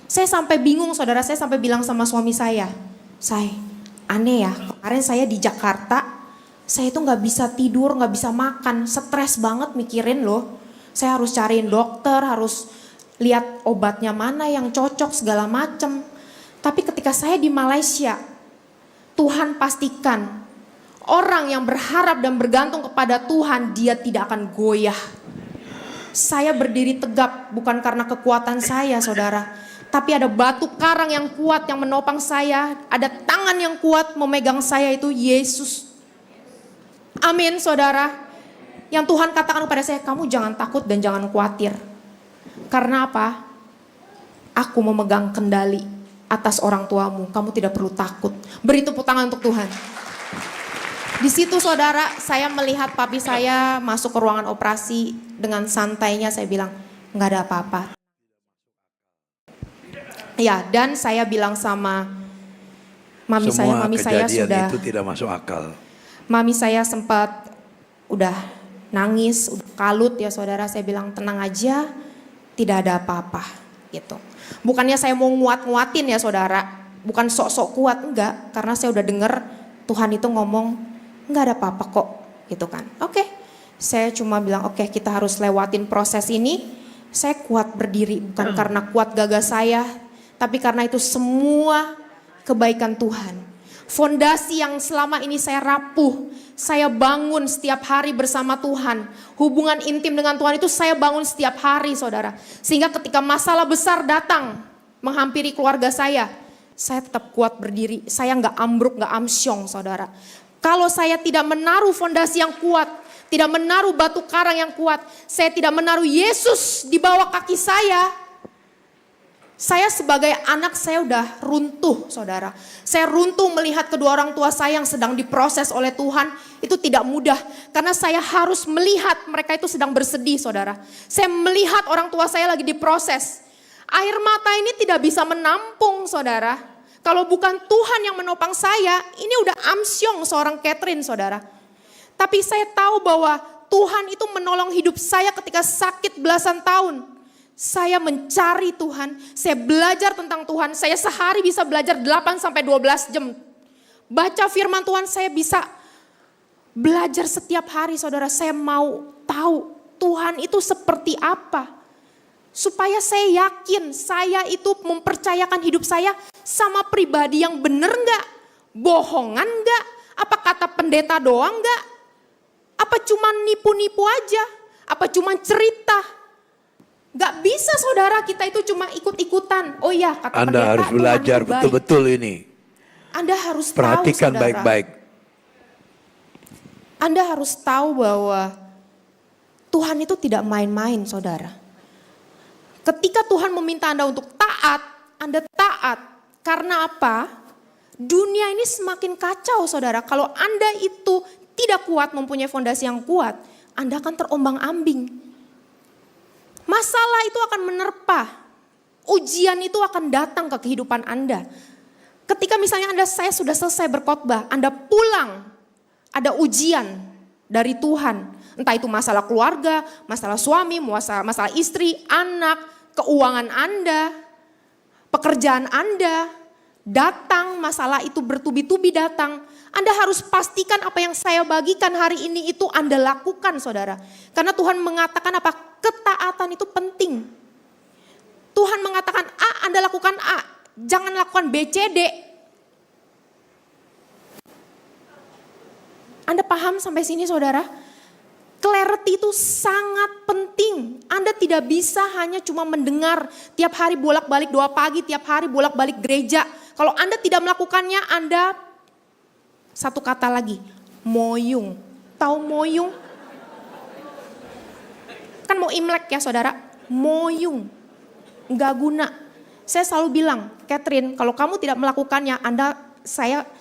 Saya sampai bingung saudara, saya sampai bilang sama suami saya, aneh ya, kemarin saya di Jakarta, saya itu gak bisa tidur, gak bisa makan, stres banget mikirin loh. Saya harus cariin dokter, harus lihat obatnya mana yang cocok segala macem. Tapi ketika saya di Malaysia, Tuhan pastikan orang yang berharap dan bergantung kepada Tuhan, dia tidak akan goyah. Saya berdiri tegap bukan karena kekuatan saya saudara. Tapi ada batu karang yang kuat yang menopang saya, ada tangan yang kuat memegang saya, itu Yesus. Amin saudara. Yang Tuhan katakan kepada saya, kamu jangan takut dan jangan khawatir. Karena apa? Aku memegang kendali atas orang tuamu, kamu tidak perlu takut. Beri tepuk tangan untuk Tuhan. Di situ saudara, saya melihat papi saya masuk ke ruangan operasi dengan santainya, saya bilang, nggak ada apa-apa. Ya, dan saya bilang sama mami saya sudah, itu tidak masuk akal. Mami saya sempat udah nangis, udah kalut ya saudara. Saya bilang tenang aja, tidak ada apa-apa gitu. Bukannya saya mau nguat-nguatin ya saudara, bukan sok-sok kuat, enggak. Karena saya udah dengar Tuhan itu ngomong, enggak ada apa-apa kok gitu kan. Oke, saya cuma bilang oke, kita harus lewatin proses ini. Saya kuat berdiri, bukan karena kuat gagah saya, tapi karena itu semua kebaikan Tuhan. Fondasi yang selama ini saya rapuh, saya bangun setiap hari bersama Tuhan. Hubungan intim dengan Tuhan itu saya bangun setiap hari saudara. Sehingga ketika masalah besar datang menghampiri keluarga saya tetap kuat berdiri. Saya nggak ambruk, nggak amsyong saudara. Kalau saya tidak menaruh fondasi yang kuat, tidak menaruh batu karang yang kuat, saya tidak menaruh Yesus di bawah kaki saya sebagai anak saya udah runtuh saudara. Saya runtuh melihat kedua orang tua saya yang sedang diproses oleh Tuhan. Itu tidak mudah. Karena saya harus melihat mereka itu sedang bersedih saudara. Saya melihat orang tua saya lagi diproses. Air mata ini tidak bisa menampung saudara. Kalau bukan Tuhan yang menopang saya, ini udah amsyong seorang Catherine saudara. Tapi saya tahu bahwa Tuhan itu menolong hidup saya ketika sakit belasan tahun. Saya mencari Tuhan, saya belajar tentang Tuhan, saya sehari bisa belajar 8-12 jam. Baca firman Tuhan saya bisa belajar setiap hari saudara, saya mau tahu Tuhan itu seperti apa. Supaya saya yakin saya itu mempercayakan hidup saya sama pribadi yang benar enggak? Bohongan enggak? Apa kata pendeta doang enggak? Apa cuma nipu-nipu aja? Apa cuma cerita? Gak bisa saudara, kita itu cuma ikut-ikutan. Oh iya kata Anda pendeta, harus belajar betul-betul ini. Anda harus Perhatikan tahu saudara. baik-baik. Anda harus tahu bahwa Tuhan itu tidak main-main, saudara. Ketika Tuhan meminta Anda untuk taat, Anda taat. Karena apa? Dunia ini semakin kacau, saudara. Kalau Anda itu tidak kuat, mempunyai fondasi yang kuat, Anda akan terombang-ambing. Masalah itu akan menerpa. Ujian itu akan datang ke kehidupan Anda. Ketika misalnya saya sudah selesai berkhotbah, Anda pulang, ada ujian dari Tuhan. Entah itu masalah keluarga, masalah suami, masalah istri, anak, keuangan Anda, pekerjaan Anda, datang masalah itu bertubi-tubi datang. Anda harus pastikan apa yang saya bagikan hari ini itu Anda lakukan, saudara. Karena Tuhan mengatakan apa? Ketaatan itu penting. Tuhan mengatakan A, Anda lakukan A. Jangan lakukan B, C, D. Anda paham sampai sini, saudara? Clarity itu sangat penting. Anda tidak bisa hanya cuma mendengar tiap hari bolak-balik doa pagi, tiap hari bolak-balik gereja. Kalau Anda tidak melakukannya, Anda satu kata lagi, moyung. Tahu moyung? Kan mau Imlek ya, saudara? Moyung. Nggak guna. Saya selalu bilang, Catherine, kalau kamu tidak melakukannya,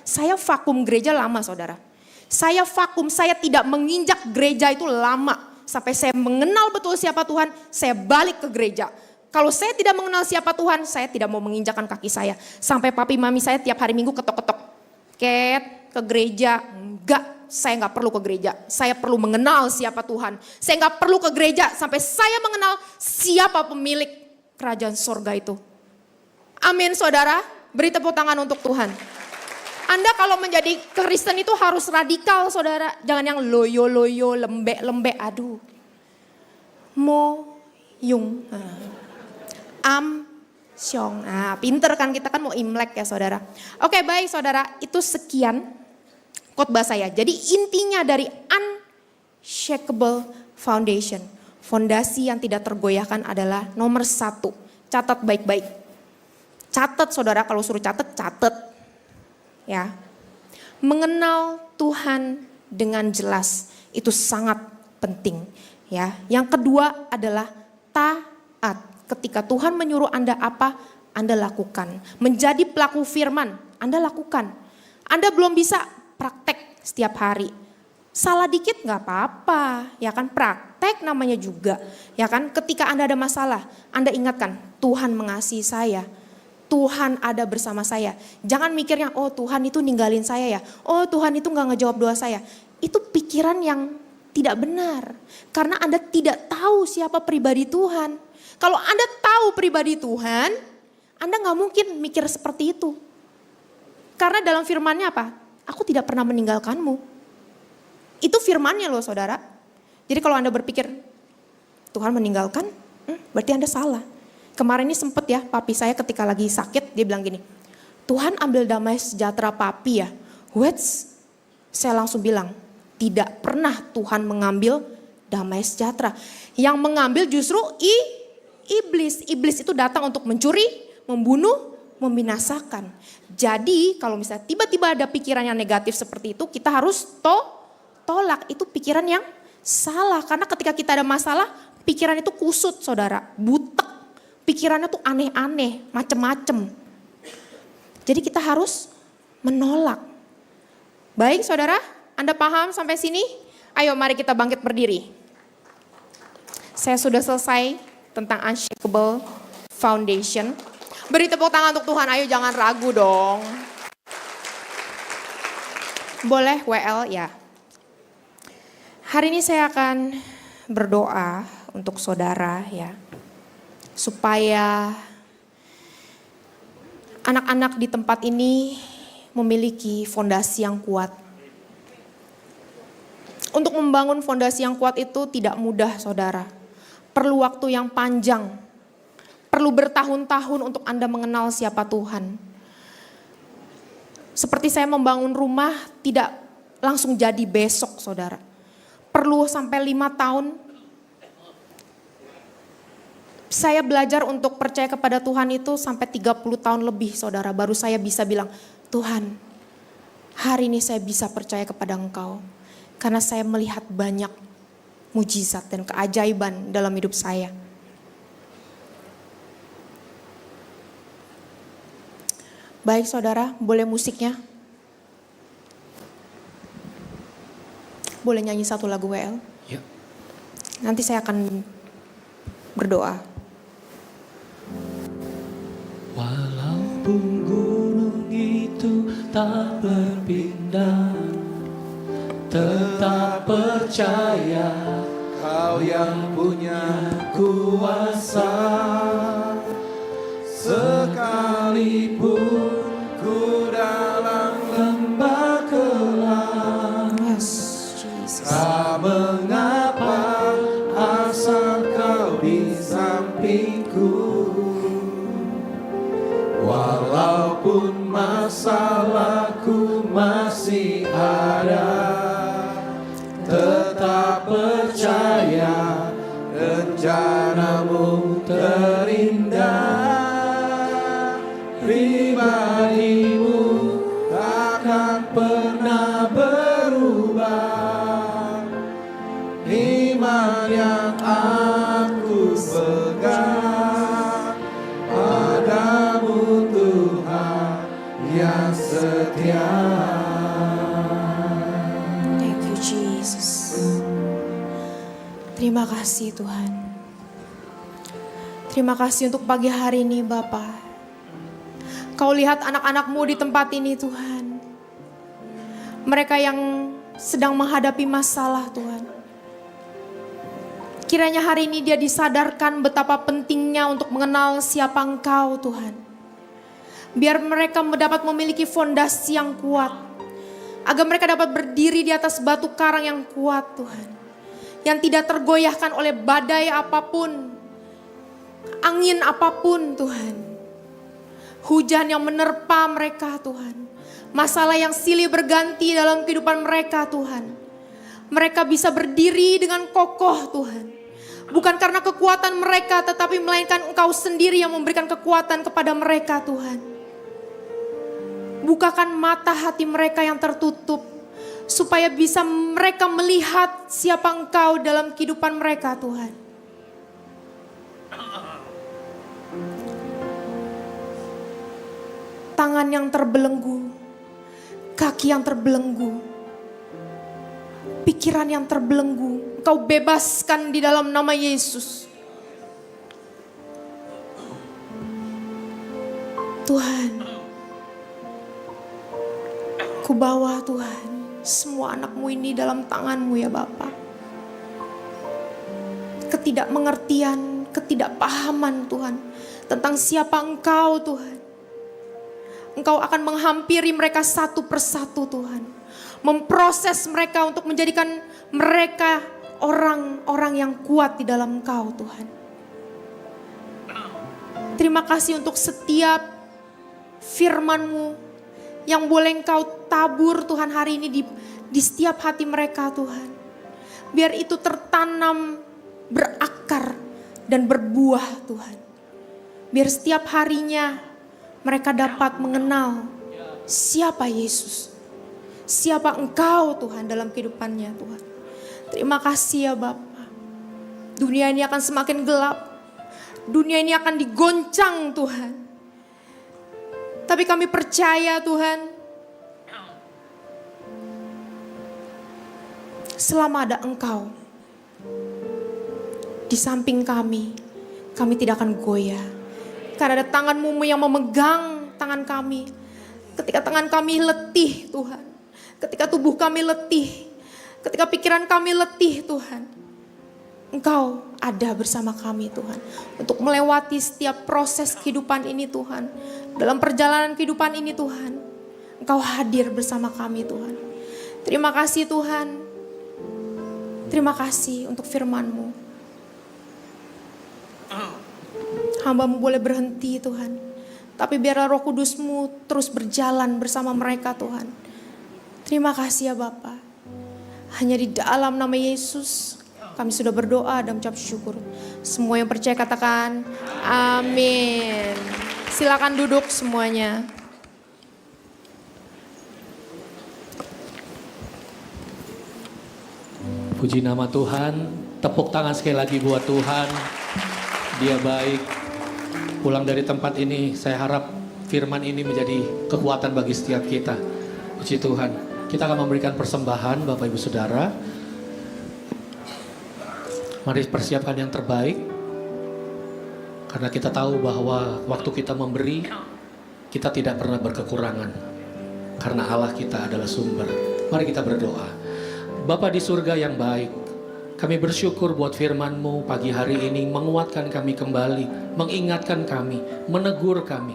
saya vakum gereja lama, saudara. Saya vakum, saya tidak menginjak gereja itu lama. Sampai saya mengenal betul siapa Tuhan, saya balik ke gereja. Kalau saya tidak mengenal siapa Tuhan, saya tidak mau menginjakkan kaki saya. Sampai papi mami saya tiap hari Minggu ketok-ketok. Cat, ke gereja. Enggak, saya enggak perlu ke gereja. Saya perlu mengenal siapa Tuhan. Saya enggak perlu ke gereja sampai saya mengenal siapa pemilik kerajaan sorga itu. Amin, saudara. Beri tepuk tangan untuk Tuhan. Anda kalau menjadi Kristen itu harus radikal, saudara. Jangan yang loyo-loyo, lembek-lembek, aduh. Moyung. Am, syong. Nah, pinter kan, kita kan mau Imlek ya, saudara. Oke, baik saudara, itu sekian khotbah saya. Jadi intinya dari Unshakable Foundation, fondasi yang tidak tergoyahkan adalah nomor 1. Catat baik-baik. Catat, saudara, kalau suruh catat. Ya, mengenal Tuhan dengan jelas itu sangat penting. Ya, yang kedua adalah taat. Ketika Tuhan menyuruh Anda apa, Anda lakukan. Menjadi pelaku firman, Anda lakukan. Anda belum bisa praktek setiap hari. Salah dikit nggak apa-apa, ya kan, praktek namanya juga. Ya kan, ketika Anda ada masalah, Anda ingatkan Tuhan mengasihi saya. Tuhan ada bersama saya. Jangan mikirnya, oh Tuhan itu ninggalin saya ya. Oh Tuhan itu gak ngejawab doa saya. Itu pikiran yang tidak benar. Karena Anda tidak tahu siapa pribadi Tuhan. Kalau Anda tahu pribadi Tuhan, Anda gak mungkin mikir seperti itu. Karena dalam firman-Nya apa? Aku tidak pernah meninggalkanmu. Itu firman-Nya loh, saudara. Jadi kalau Anda berpikir, Tuhan meninggalkan, berarti Anda salah. Kemarin ini sempet ya, papi saya ketika lagi sakit, dia bilang gini, Tuhan ambil damai sejahtera papi ya. Wets, saya langsung bilang, tidak pernah Tuhan mengambil damai sejahtera. Yang mengambil justru iblis. Iblis itu datang untuk mencuri, membunuh, membinasakan. Jadi kalau misalnya tiba-tiba ada pikiran yang negatif seperti itu, kita harus tolak. Itu pikiran yang salah. Karena ketika kita ada masalah, pikiran itu kusut, saudara, butek. Pikirannya tuh aneh-aneh, macem-macem. Jadi kita harus menolak. Baik saudara, Anda paham sampai sini? Ayo mari kita bangkit berdiri. Saya sudah selesai tentang Unshakable Foundation. Beri tepuk tangan untuk Tuhan, ayo jangan ragu dong. Boleh WL ya. Hari ini saya akan berdoa untuk saudara ya. Supaya anak-anak di tempat ini memiliki fondasi yang kuat. Untuk membangun fondasi yang kuat itu tidak mudah, saudara. Perlu waktu yang panjang. Perlu bertahun-tahun untuk Anda mengenal siapa Tuhan. Seperti saya membangun rumah tidak langsung jadi besok, saudara. Perlu sampai 5 tahun. Saya belajar untuk percaya kepada Tuhan itu sampai 30 tahun lebih, saudara. Baru saya bisa bilang, Tuhan, hari ini saya bisa percaya kepada Engkau. Karena saya melihat banyak mujizat dan keajaiban dalam hidup saya. Baik saudara, boleh musiknya? Boleh nyanyi satu lagu WL? Ya. Nanti saya akan berdoa. Walaupun gunung itu tak berpindah, tetap percaya Kau yang punya kuasa. Sekalipun ku dalam lembah kelam, Yes, Jesus. tak mengapa asal Kau di sampingku. Walaupun masalahku masih ada, tetap percaya rencanamu terindah. Pribadimu takkan pernah berubah. Iman yang aku pegang padamu Tuhan yang setia. Thank you Jesus. Terima kasih Tuhan. Terima kasih untuk pagi hari ini Bapa. Kau lihat anak-anak-Mu di tempat ini Tuhan. Mereka yang sedang menghadapi masalah Tuhan. Kiranya hari ini dia disadarkan betapa pentingnya untuk mengenal siapa Engkau Tuhan. Biar mereka dapat memiliki fondasi yang kuat. Agar mereka dapat berdiri di atas batu karang yang kuat Tuhan. Yang tidak tergoyahkan oleh badai apapun. Angin apapun Tuhan. Hujan yang menerpa mereka Tuhan. Masalah yang silih berganti dalam kehidupan mereka Tuhan. Mereka bisa berdiri dengan kokoh Tuhan. Bukan karena kekuatan mereka tetapi melainkan Engkau sendiri yang memberikan kekuatan kepada mereka Tuhan. Bukakan mata hati mereka yang tertutup. Supaya bisa mereka melihat siapa Engkau dalam kehidupan mereka Tuhan. Tangan yang terbelenggu, kaki yang terbelenggu, pikiran yang terbelenggu, Engkau bebaskan di dalam nama Yesus. Tuhan, ku bawa Tuhan semua anak-Mu ini dalam tangan-Mu ya Bapa. Ketidakmengertian, ketidakpahaman Tuhan tentang siapa Engkau Tuhan. Engkau akan menghampiri mereka satu persatu Tuhan. Memproses mereka untuk menjadikan mereka orang-orang yang kuat di dalam Engkau Tuhan. Terima kasih untuk setiap firman-Mu yang boleh Engkau tabur Tuhan hari ini di setiap hati mereka Tuhan. Biar itu tertanam, berakar dan berbuah Tuhan. Biar setiap harinya mereka dapat mengenal siapa Yesus. Siapa Engkau Tuhan dalam kehidupannya Tuhan. Terima kasih ya Bapa. Dunia ini akan semakin gelap. Dunia ini akan digoncang Tuhan. Tapi kami percaya Tuhan. Selama ada Engkau di samping kami tidak akan goyah. Karena ada tangan-Mu yang memegang tangan kami. Ketika tangan kami letih Tuhan. Ketika tubuh kami letih. Ketika pikiran kami letih Tuhan. Engkau ada bersama kami Tuhan. Untuk melewati setiap proses kehidupan ini Tuhan. Dalam perjalanan kehidupan ini Tuhan. Engkau hadir bersama kami Tuhan. Terima kasih Tuhan. Terima kasih untuk firman-Mu. Hamba-Mu boleh berhenti Tuhan. Tapi biarlah Roh Kudus-Mu terus berjalan bersama mereka Tuhan. Terima kasih ya Bapa. Hanya di dalam nama Yesus kami sudah berdoa dan mengucap syukur. Semua yang percaya katakan amin. Silakan duduk semuanya. Puji nama Tuhan. Tepuk tangan sekali lagi buat Tuhan. Dia baik. Pulang dari tempat ini, saya harap firman ini menjadi kekuatan bagi setiap kita. Puji Tuhan. Kita akan memberikan persembahan Bapak Ibu Saudara. Mari persiapkan yang terbaik. Karena kita tahu bahwa waktu kita memberi, kita tidak pernah berkekurangan. Karena Allah kita adalah sumber. Mari kita berdoa. Bapa di surga yang baik, kami bersyukur buat firman-Mu pagi hari ini menguatkan kami kembali, mengingatkan kami, menegur kami.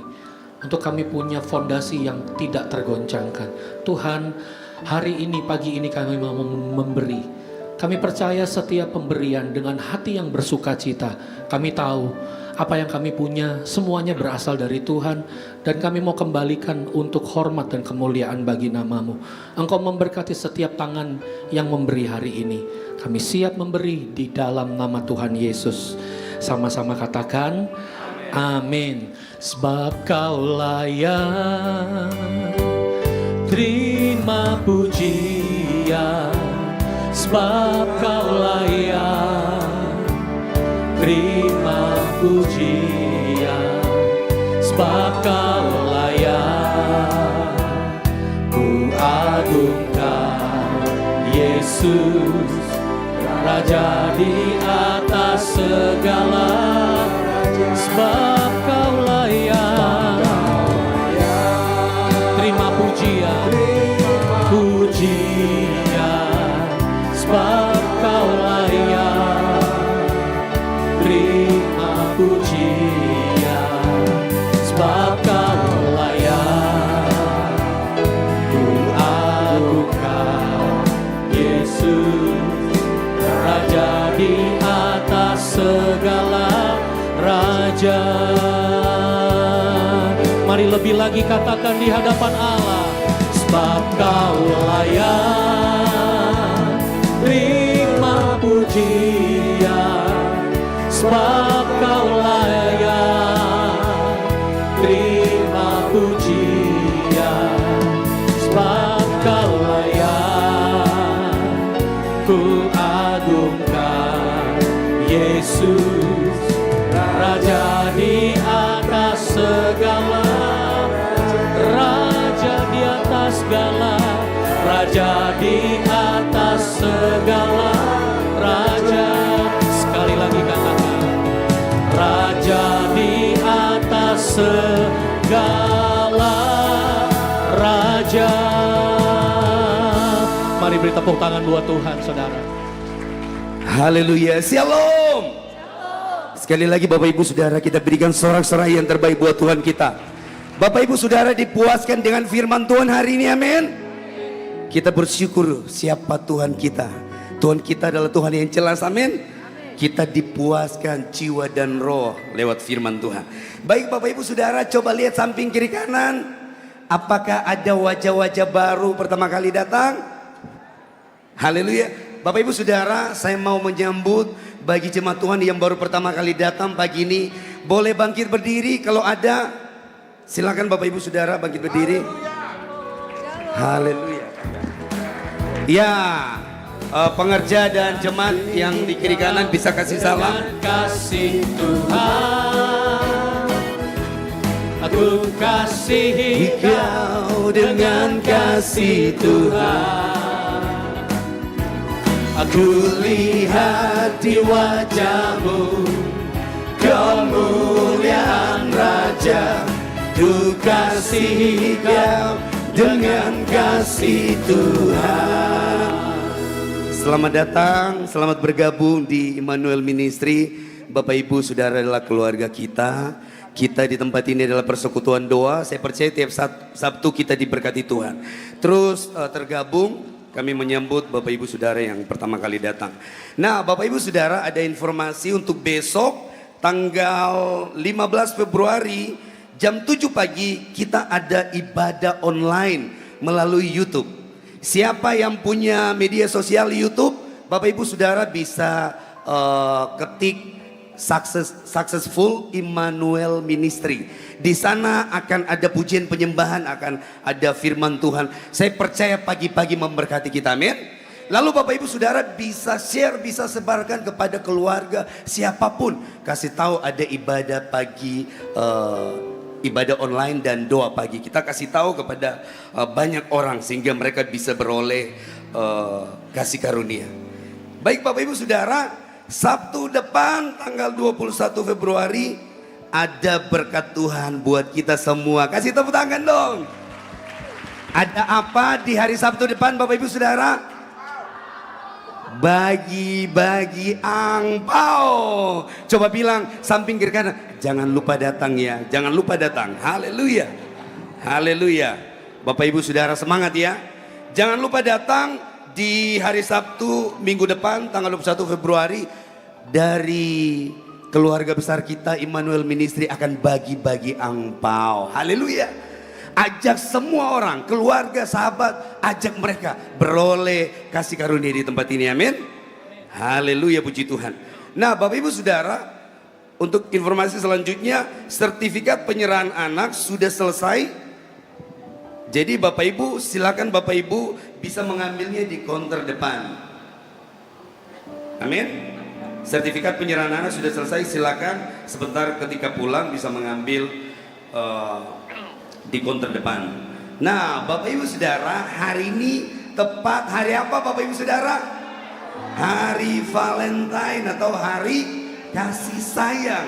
Untuk kami punya fondasi yang tidak tergoncangkan. Tuhan, hari ini, pagi ini kami mau memberi. Kami percaya setiap pemberian dengan hati yang bersuka cita. Kami tahu apa yang kami punya semuanya berasal dari Tuhan. Dan kami mau kembalikan untuk hormat dan kemuliaan bagi nama-Mu. Engkau memberkati setiap tangan yang memberi hari ini. Kami siap memberi di dalam nama Tuhan Yesus. Sama-sama katakan amin. Sebab Kau layak terima pujian. Sebab Kau layak terima pujian. Sebab Kau layak ku agungkan Yesus, Raja di atas segala. Sebab Kau layak terima pujian, pujian. Sebab Kau layak terima pujian. Sebab Kau layak ku agungkan Yesus, Raja di atas segala raja. Mari lebih lagi katakan di hadapan Allah. Sebab Kau layak terima pujian. Sebab Kau layak terima pujian. Sebab Kau layak ku agungkan Yesus, Raja di atas segala. Raja di atas segala. Raja di atas segala. Raja, sekali lagi katakan, Raja di atas segala raja. Mari beri tepuk tangan buat Tuhan, saudara. Haleluya, shalom. Sekali lagi Bapak Ibu Saudara, kita berikan sorak-sorai yang terbaik buat Tuhan kita. Bapak Ibu Saudara dipuaskan dengan firman Tuhan hari ini, amin. Kita bersyukur siapa Tuhan kita. Tuhan kita adalah Tuhan yang jelas, amin. Kita dipuaskan jiwa dan roh lewat firman Tuhan. Baik Bapak Ibu Saudara, coba lihat samping kiri kanan. Apakah ada wajah-wajah baru pertama kali datang? Haleluya. Bapak Ibu Saudara, saya mau menyambut bagi jemaat Tuhan yang baru pertama kali datang pagi ini. Boleh bangkit berdiri kalau ada. Silakan Bapak Ibu Saudara bangkit berdiri. Haleluya. Ya, pengerja dan jemaat yang di kiri kanan bisa kasih salam. Kasih Tuhan, aku kasihi Kau dengan kasih Tuhan. Aku lihat di wajah-Mu kemuliaan Raja. Ku kasihi Kau dengan kasih Tuhan. Selamat datang, selamat bergabung di Immanuel Ministry. Bapak Ibu Saudara adalah keluarga kita. Kita di tempat ini adalah persekutuan doa. Saya percaya tiap Sabtu kita diberkati Tuhan. Terus tergabung, kami menyambut Bapak Ibu Saudara yang pertama kali datang. Nah Bapak Ibu Saudara, ada informasi untuk besok tanggal 15 Februari jam 7 pagi kita ada ibadah online melalui YouTube. Siapa yang punya media sosial YouTube, Bapak Ibu Saudara bisa ketik Successful Immanuel Ministry. Di sana akan ada pujian penyembahan, akan ada firman Tuhan. Saya percaya pagi-pagi memberkati kita, amin. Lalu Bapak Ibu Saudara bisa share, bisa sebarkan kepada keluarga siapapun. Kasih tahu ada ibadah pagi, ibadah online dan doa pagi. Kita kasih tahu kepada banyak orang sehingga mereka bisa beroleh kasih karunia. Baik Bapak Ibu Saudara, Sabtu depan tanggal 21 Februari ada berkat Tuhan buat kita semua. Kasih tepuk tangan dong. Ada apa di hari Sabtu depan Bapak Ibu Saudara? Bagi-bagi angpau. Coba bilang samping kiri kanan, jangan lupa datang ya, jangan lupa datang. Haleluya, haleluya. Bapak Ibu Saudara semangat ya. Jangan lupa datang di hari Sabtu minggu depan tanggal 21 Februari. Dari keluarga besar kita Immanuel Ministry akan bagi-bagi angpau. Haleluya. Ajak semua orang, keluarga, sahabat, ajak mereka beroleh kasih karunia di tempat ini, amin. Haleluya, puji Tuhan. Nah Bapak Ibu Saudara, untuk informasi selanjutnya, sertifikat penyerahan anak sudah selesai. Jadi Bapak Ibu, silakan Bapak Ibu bisa mengambilnya di counter depan. Amin. Sertifikat penyerahan anak sudah selesai, silakan sebentar ketika pulang bisa mengambil di counter depan. Nah Bapak Ibu Saudara, hari ini tepat hari apa Bapak Ibu Saudara? Hari Valentine atau hari kasih sayang.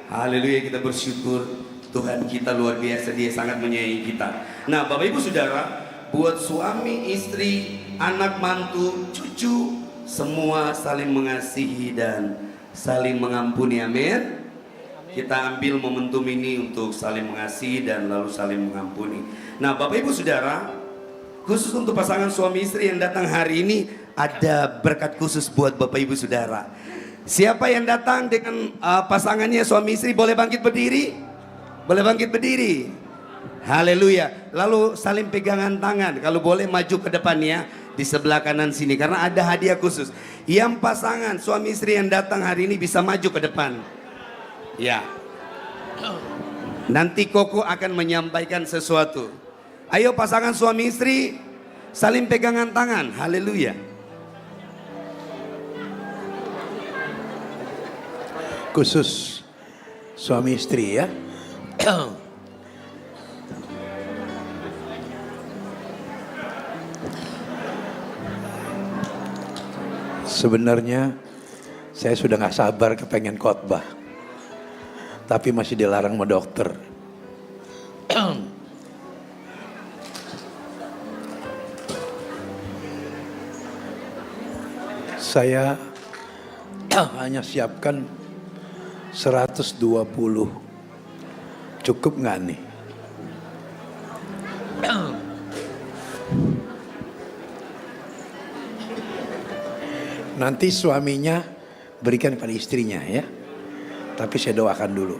Haleluya, kita bersyukur Tuhan kita luar biasa, Dia sangat menyayangi kita. Nah Bapak Ibu Saudara, buat suami, istri, anak, mantu, cucu, semua saling mengasihi dan saling mengampuni, amin. Kita ambil momentum ini untuk saling mengasihi dan lalu saling mengampuni. Nah Bapak Ibu Saudara, khusus untuk pasangan suami istri yang datang hari ini, ada berkat khusus buat Bapak Ibu Saudara. Siapa yang datang dengan pasangannya suami istri boleh bangkit berdiri? Boleh bangkit berdiri. Haleluya. Lalu saling pegangan tangan. Kalau boleh maju ke depan ya, di sebelah kanan sini, karena ada hadiah khusus. Yang pasangan suami istri yang datang hari ini bisa maju ke depan. Ya. Nanti Koko akan menyampaikan sesuatu. Ayo pasangan suami istri saling pegangan tangan. Haleluya. Khusus suami istri ya. Sebenarnya saya sudah gak sabar kepengen khotbah, tapi masih dilarang sama dokter. Saya hanya siapkan 120. Cukup nggak nih? Nanti suaminya berikan pada istrinya ya. Tapi saya doakan dulu.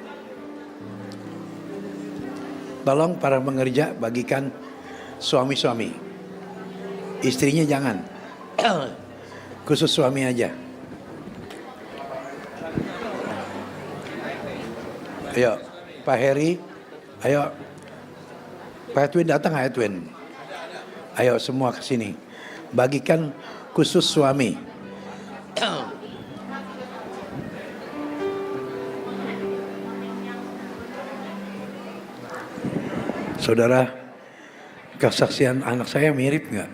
Tolong para pengerja bagikan suami-suami. Istrinya jangan. Khusus suami aja. Ayo, Pak Heri. Ayo. Pak Edwin datang, Pak Edwin. Ayo semua ke sini. Bagikan khusus suami. Saudara, kesaksian anak saya mirip nggak?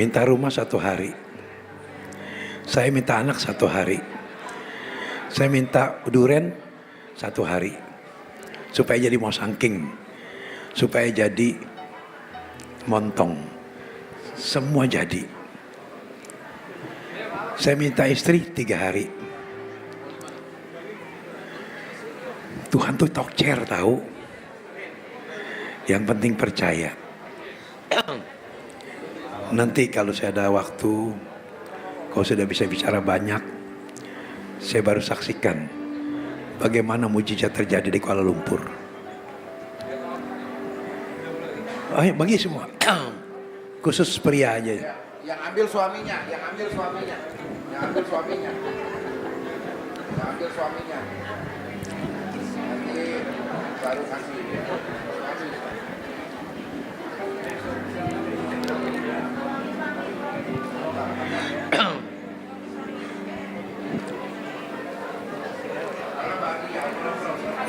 Minta rumah 1 hari. Saya minta anak 1 hari. Saya minta duren 1 hari. Supaya jadi mosangking. Supaya jadi montong. Semua jadi. Saya minta istri 3 hari. Tuhan tuh tokcer tahu. Yang penting percaya. Nanti kalau saya ada waktu, kalau sudah bisa bicara banyak, saya baru saksikan bagaimana mujizat terjadi di Kuala Lumpur. Ayo bagi semua. Khusus pria aja. Yang ambil suaminya, yang ambil suaminya, yang ambil suaminya, yang ambil suaminya. Nanti baru kasih.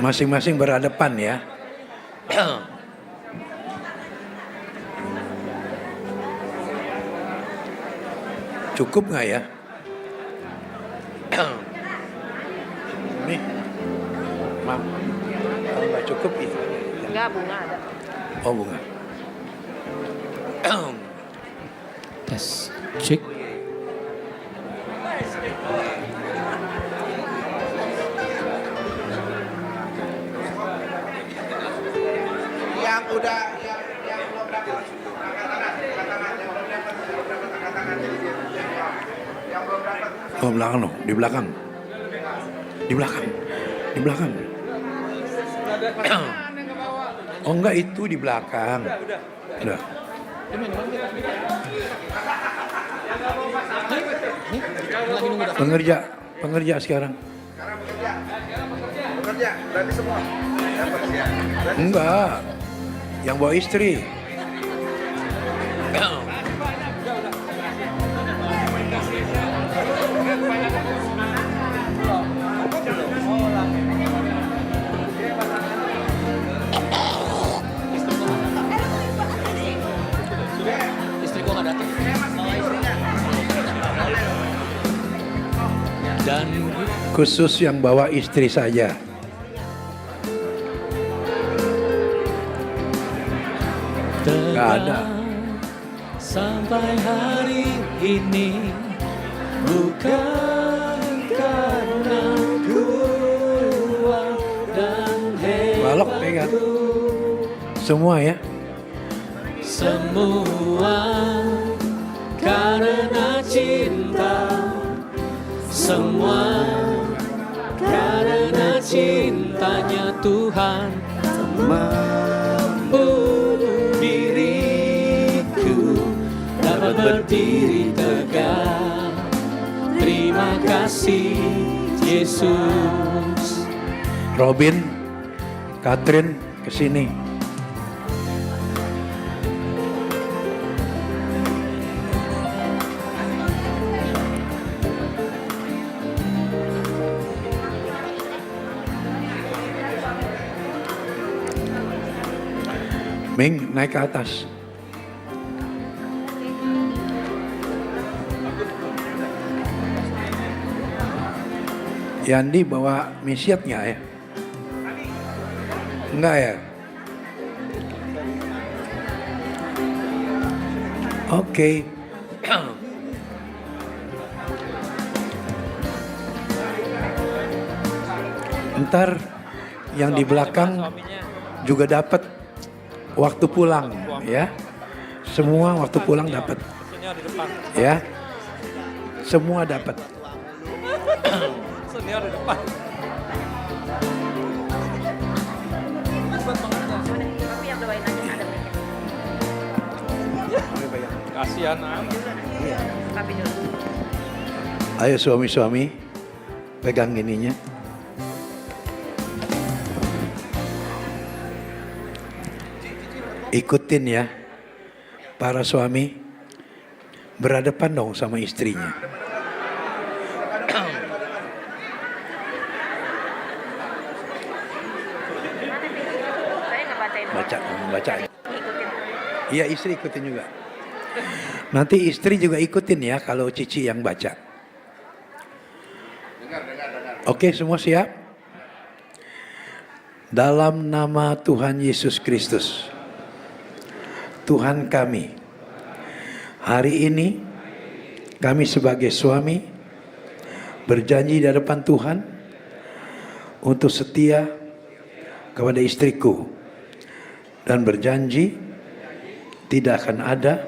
Masing-masing berhadapan ya. Cukup nggak ya? Nih, Mam, kalau nggak cukup itu. Enggak, bunga ada. Oh bunga. Tes, cek. Yang udah yang belum dapat angkat tangan, yang belum dapat angkat tangan. Yang belum dapat. Oh belakang loh, di belakang. Di belakang. Di belakang. Oh enggak, itu di belakang. Udah. Pengerja sekarang. Bekerja, berarti semua. Dapat ya. Enggak. Yang bawa istri. Istri gua nggak datang. Dan Khusus yang bawa istri saja. Nggak ada. Sampai hari ini bukan karena kuat dan Balok pegang. Semua ya. semua karena cinta, semua karena cintanya Tuhan mampu diriku dapat berdiri tegak. Terima kasih Yesus. Robin, Catherine kesini. Ming, naik ke atas. Yandi bawa misiat nggak ya? Enggak ya? Oke. Ntar yang di belakang juga dapat waktu pulang ya. Semua waktu pulang dapat. Ya. Semua dapat. Kasihan Ayo suami-suami pegang ininya. Ikutin ya. Para suami berhadapan dong sama istrinya. Baca. Iya, istri ikutin juga. Nanti istri juga ikutin ya kalau Cici yang baca. Oke, semua siap? Dalam nama Tuhan Yesus Kristus, Tuhan kami, hari ini kami sebagai suami berjanji di hadapan Tuhan untuk setia kepada istriku dan berjanji tidak akan ada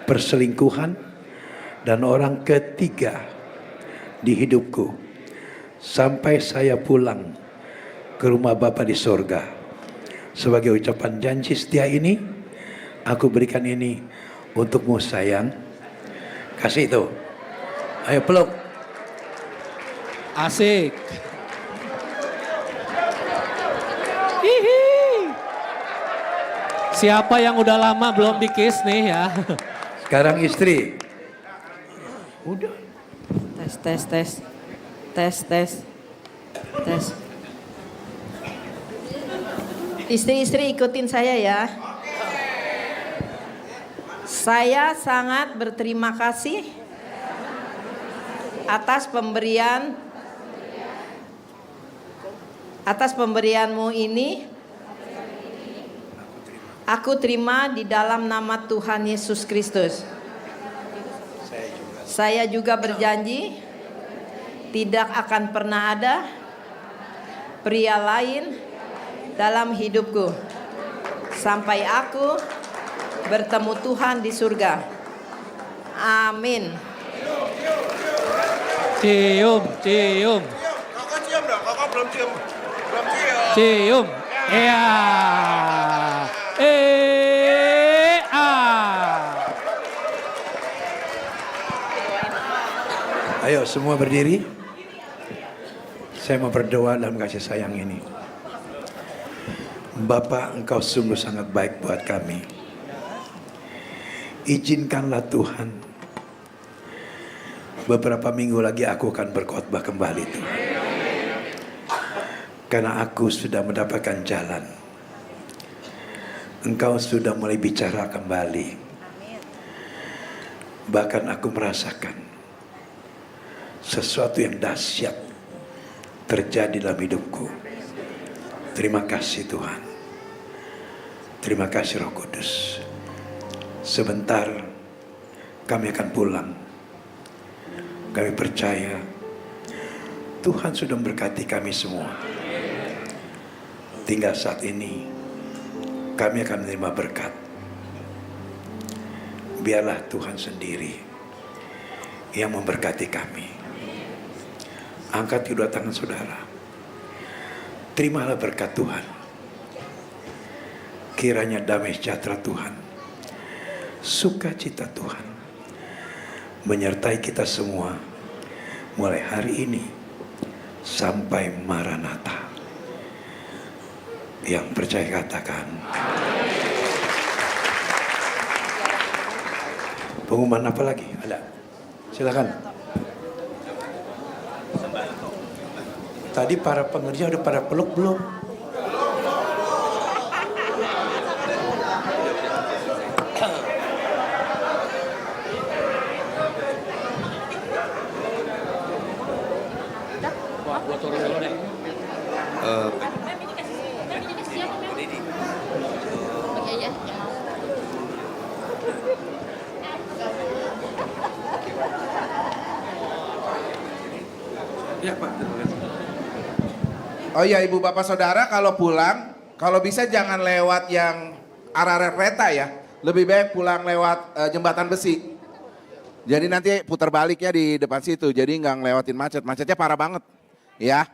perselingkuhan dan orang ketiga di hidupku sampai saya pulang ke rumah Bapa di sorga. Sebagai ucapan janji setia ini, aku berikan ini untukmu sayang. Kasih itu. Ayo peluk. Asik. Hihi. Siapa yang udah lama belum di-kiss nih ya? Sekarang istri. Udah. Tes. Istri-istri ikutin saya ya. Saya sangat berterima kasih atas pemberianmu ini. Aku terima di dalam nama Tuhan Yesus Kristus. Saya juga berjanji tidak akan pernah ada pria lain dalam hidupku sampai aku bertemu Tuhan di surga. Amin. Cium, cium. Kakak cium dong, kakak belum cium. Belum cium. Cium. Iya. Ayo semua berdiri. Saya mau berdoa dalam kasih sayang ini. Bapa, Engkau sungguh sangat baik buat kami. Izinkanlah Tuhan, beberapa minggu lagi aku akan berkhotbah kembali Tuhan. Karena aku sudah mendapatkan jalan. Engkau sudah mulai bicara kembali. Bahkan aku merasakan sesuatu yang dahsyat terjadi dalam hidupku. Terima kasih Tuhan. Terima kasih Roh Kudus. Sebentar kami akan pulang. Kami percaya Tuhan sudah memberkati kami semua. Tinggal saat ini kami akan menerima berkat. Biarlah Tuhan sendiri yang memberkati kami. Angkat kedua tangan saudara. Terimalah berkat Tuhan. Kiranya damai sejahtera Tuhan, sukacita Tuhan menyertai kita semua mulai hari ini sampai Maranatha. Yang percaya katakan. Pengumuman apa lagi? Ada? Silakan. Tadi para pengerja udah pada peluk belum? Oh iya ibu bapak saudara, kalau pulang, kalau bisa jangan lewat yang arah rel kereta ya. Lebih baik pulang lewat jembatan besi. Jadi nanti putar baliknya di depan situ, jadi nggak ngelewatin macet. Macetnya parah banget ya.